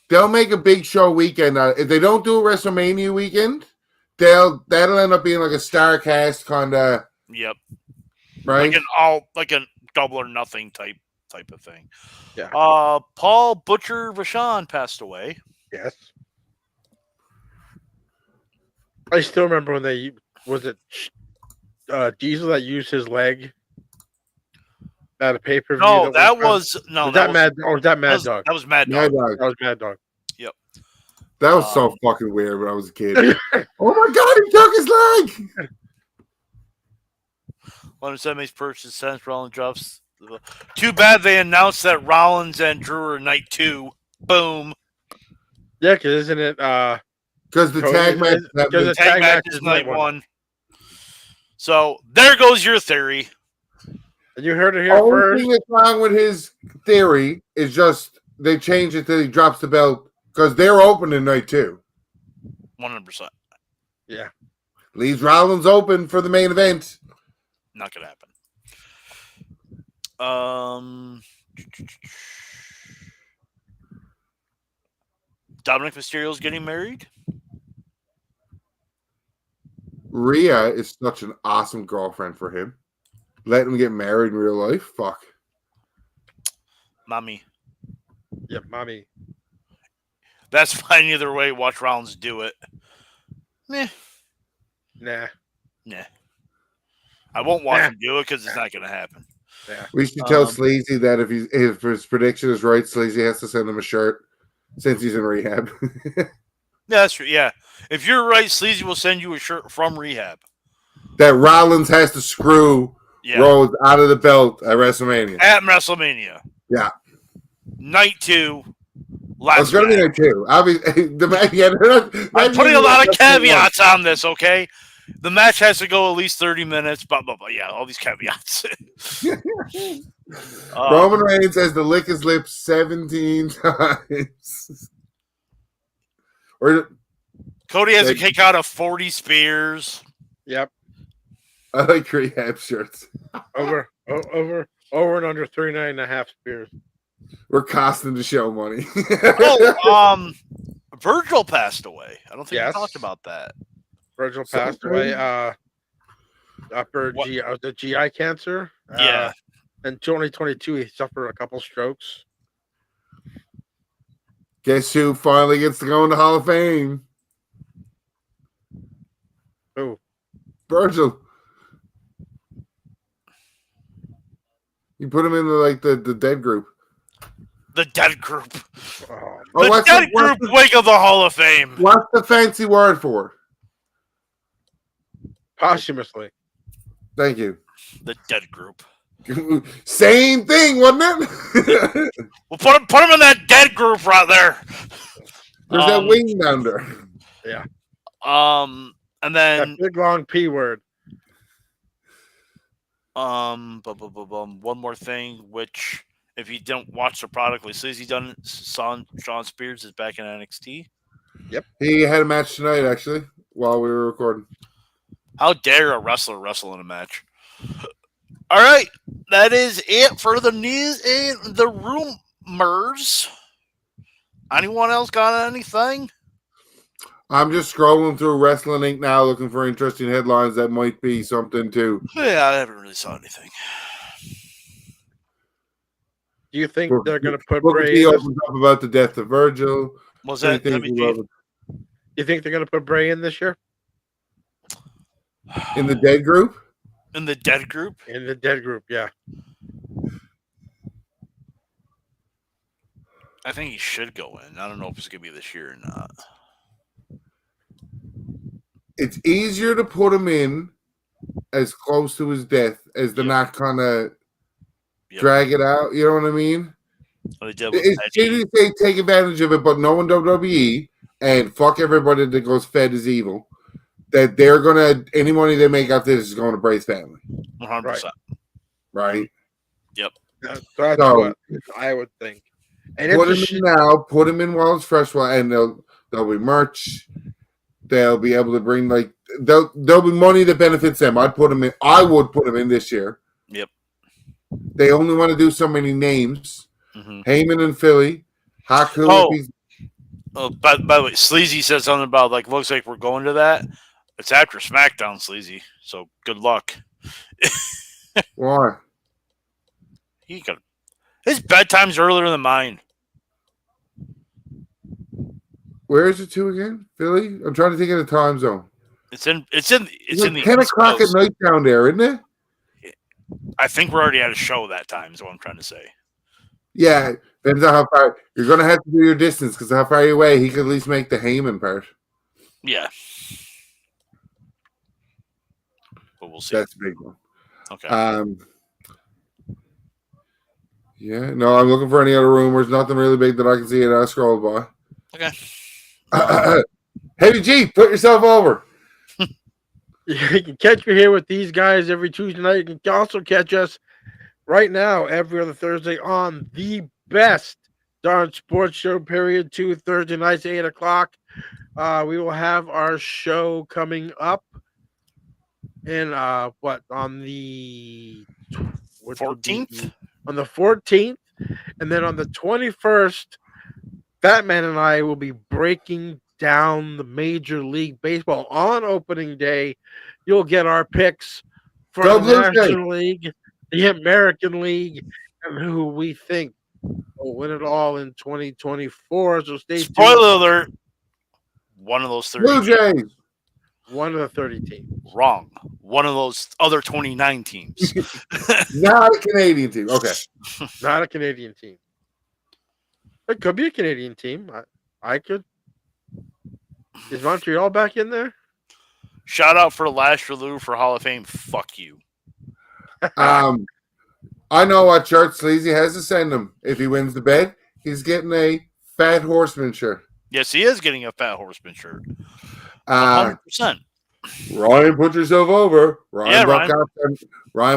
Speaker 2: They'll make a big show weekend. If they don't do a WrestleMania weekend, that'll end up being like a star cast kind of.
Speaker 1: Yep.
Speaker 2: Right.
Speaker 1: Like a double or nothing type of thing.
Speaker 3: Yeah.
Speaker 1: Paul Butcher Vachon passed away.
Speaker 3: Yes. I still remember when they Diesel that used his leg at a pay per view.
Speaker 1: No, that was
Speaker 3: Mad Dog.
Speaker 1: That was Mad Dog.
Speaker 3: That was Mad Dog.
Speaker 1: Yep.
Speaker 2: That was so fucking weird when I was a kid. Oh my god, he took his leg.
Speaker 1: Leonard Semi's purchase Seth Rollins drops. Too bad they announced that Rollins and Drew are night 2. Boom.
Speaker 3: Yeah, because isn't it?
Speaker 2: Because the tag match.
Speaker 1: The tag match is night 1. So there goes your theory.
Speaker 3: And you heard it here
Speaker 2: Only
Speaker 3: first.
Speaker 2: thing that's wrong with his theory is just they change it till he drops the belt because they're opening night 2.
Speaker 1: 100%.
Speaker 3: Yeah.
Speaker 2: Leaves Rollins open for the main event.
Speaker 1: Not gonna happen. Dominic Mysterio's getting married.
Speaker 2: Rhea is such an awesome girlfriend for him. Let him get married in real life. Fuck.
Speaker 1: Mommy.
Speaker 3: Yeah, mommy.
Speaker 1: That's fine either way. Watch Rollins do it. Meh.
Speaker 3: Nah.
Speaker 1: I won't watch him do it because it's not going to happen.
Speaker 3: Yeah.
Speaker 2: We should tell Sleazy that if his prediction is right, Sleazy has to send him a shirt since he's in rehab.
Speaker 1: Yeah, that's true. Yeah. If you're right, Sleazy will send you a shirt from rehab.
Speaker 2: That Rollins has to screw Rhodes out of the belt at WrestleMania.
Speaker 1: At WrestleMania.
Speaker 2: Yeah.
Speaker 1: Night 2.
Speaker 2: It's going to be night 2. Obviously,
Speaker 1: I'm putting a lot of caveats on this, okay? The match has to go at least 30 minutes, blah, blah, blah. Yeah, all these caveats.
Speaker 2: Roman Reigns has to lick his lips 17 times.
Speaker 1: Cody has to kick out of 40 spears.
Speaker 3: Yep.
Speaker 2: I like rehab shirts.
Speaker 3: Over and under 39.5 spears.
Speaker 2: We're costing the show money.
Speaker 1: Virgil passed away. I don't think we talked about that.
Speaker 3: Virgil passed away. The GI cancer.
Speaker 1: Yeah.
Speaker 3: In 2022, he suffered a couple strokes.
Speaker 2: Guess who finally gets to go in the Hall of Fame?
Speaker 3: Who?
Speaker 2: Virgil. You put him in the dead group.
Speaker 1: The dead group.
Speaker 2: Oh,
Speaker 1: the dead group wake of the Hall of Fame.
Speaker 2: What's the fancy word for?
Speaker 3: Posthumously.
Speaker 2: Thank you.
Speaker 1: The dead group.
Speaker 2: Same thing, wasn't it?
Speaker 1: We'll put him in that dead group right there.
Speaker 2: There's that wing down there.
Speaker 3: Yeah.
Speaker 1: And then
Speaker 3: that big long P word.
Speaker 1: One more thing, which if you don't watch the product, Sleazy done Sean Spears is back in NXT.
Speaker 3: Yep.
Speaker 2: He had a match tonight, actually, while we were recording.
Speaker 1: How dare a wrestler wrestle in a match? All right, that is it for the news and the rumors. Anyone else got anything?
Speaker 2: I'm just scrolling through Wrestling Inc. now, looking for interesting headlines that might be something too.
Speaker 1: Yeah, I haven't really saw anything.
Speaker 3: Do you think they're going to put
Speaker 2: Bray? He opens up about the death of Virgil.
Speaker 1: Was that
Speaker 3: you think they're going to put Bray in this year?
Speaker 2: In the dead group?
Speaker 1: In the dead group?
Speaker 3: In the dead group, yeah.
Speaker 1: I think he should go in. I don't know if it's going to be this year or not.
Speaker 2: It's easier to put him in as close to his death as to not kind of drag it out. You know what I mean? It's easy to say take advantage of it, but knowing WWE and fuck everybody that goes fed is evil. that they're gonna any money they make out this is going to Bray's family.
Speaker 1: 100%.
Speaker 2: Right.
Speaker 1: Yep.
Speaker 3: That's
Speaker 2: So,
Speaker 3: what I would think. And
Speaker 2: put him in now. Put him in while it's fresh, and there'll be merch. They'll be able to bring there'll be money that benefits them. I would put him in this year.
Speaker 1: Yep.
Speaker 2: They only want to do so many names.
Speaker 1: Mm-hmm.
Speaker 2: Heyman and Philly. Haku.
Speaker 1: By the way, Sleazy said something about looks like we're going to that. It's after SmackDown, Sleazy. So good luck.
Speaker 2: Why?
Speaker 1: His bedtime's earlier than mine.
Speaker 2: Where is it to again? Philly? I'm trying to think of the time zone.
Speaker 1: It's in the
Speaker 2: 10 o'clock at night down there, isn't it?
Speaker 1: I think we're already at a show that time, is what I'm trying to say.
Speaker 2: Yeah, depends on how far. You're going to have to do your distance because how far you're away, he could at least make the Heyman part.
Speaker 1: Yeah. But we'll see.
Speaker 2: That's a big one.
Speaker 1: Okay.
Speaker 2: Yeah, no, I'm looking for any other rumors. Nothing really big that I can see that I scrolled by.
Speaker 1: Okay.
Speaker 2: Heavy G, put yourself over.
Speaker 3: You can catch me here with these guys every Tuesday night. You can also catch us right now every other Thursday on the best darn sports show, period, 2 Thursday nights, 8 o'clock. We will have our show coming up in on the
Speaker 1: 14th?
Speaker 3: On the 14th, and then on the 21st, Fatman and I will be breaking down the Major League Baseball on opening day. You'll get our picks for the National League, the American League, and who we think will win it all in 2024. So stay tuned.
Speaker 1: Spoiler alert. One of those 30
Speaker 2: Blue Jays.
Speaker 3: One of the 30 teams.
Speaker 1: Wrong. One of those other 29 teams.
Speaker 2: Not a Canadian team. Okay.
Speaker 3: Not a Canadian team. It could be a Canadian team. I could. Is Montreal back in there?
Speaker 1: Shout out for Lash Relu for Hall of Fame. Fuck you.
Speaker 2: I know what shirt Sleazy has to send him. If he wins the bet, he's getting a Fat Horseman shirt.
Speaker 1: Yes, he is getting a Fat Horseman shirt.
Speaker 2: 100%.
Speaker 1: 100%.
Speaker 2: Ryan, put yourself over. Ryan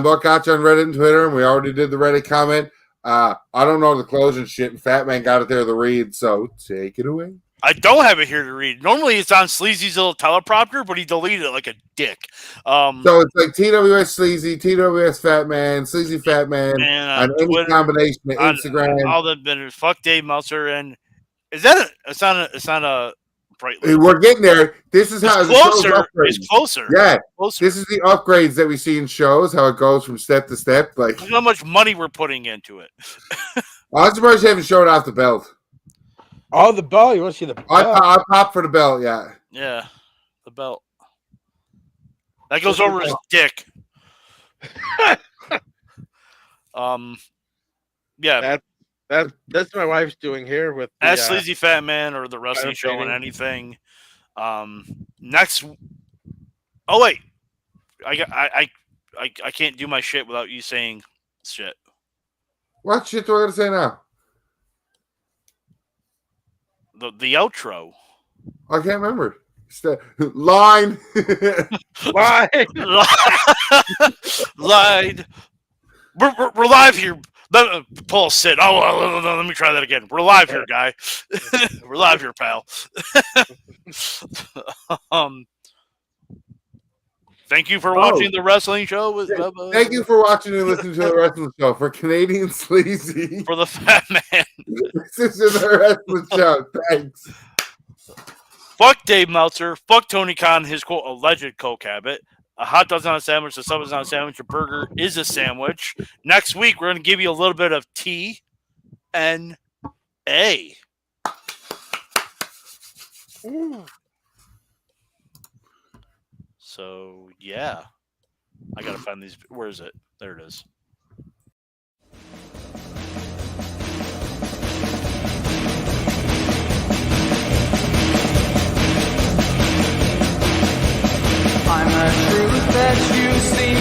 Speaker 2: Buck got you on Reddit and Twitter, and we already did the Reddit comment. I don't know the closing shit, and Fat Man got it there to read, so take it away.
Speaker 1: I don't have it here to read. Normally it's on Sleazy's little teleprompter, but he deleted it like a dick.
Speaker 2: So it's like TWS Sleazy, TWS Fat Man, Sleazy Fat Man, on any
Speaker 1: Twitter,
Speaker 2: combination of Instagram.
Speaker 1: All the been fuck Dave Meltzer, and is that it's not a bright list.
Speaker 2: We're getting there. This is how
Speaker 1: it's closer.
Speaker 2: Yeah,
Speaker 1: closer.
Speaker 2: This is the upgrades that we see in shows. How it goes from step to step. Like
Speaker 1: how much money we're putting into it.
Speaker 2: I'm surprised you haven't showed off the belt.
Speaker 3: Oh, the belt. You want to see the belt?
Speaker 2: I pop for the belt. Yeah.
Speaker 1: Yeah, the belt. That goes over his dick. Yeah.
Speaker 3: That's my wife's doing here with the,
Speaker 1: Sleazy Fat Man or the wrestling show and anything. Next. Oh wait, I can't do my shit without you saying shit.
Speaker 2: What shit do I gotta say now?
Speaker 1: The outro.
Speaker 2: I can't remember. Line.
Speaker 1: Line. We're live here. Paul said, let me try that again. We're live here, guy. We're live here, pal. Thank you for watching the wrestling show.
Speaker 2: Thank you for watching and listening to the wrestling show. For Canadian Sleazy.
Speaker 1: For the Fat Man.
Speaker 2: This is the wrestling show. Thanks.
Speaker 1: Fuck Dave Meltzer. Fuck Tony Khan, his quote alleged coke habit. A hot dog's not a sandwich. A sub is not a sandwich. A burger is a sandwich. Next week, we're going to give you a little bit of TNA. Ooh. So, yeah. I got to find these. Where is it? There it is.
Speaker 4: I'm a truth that you see.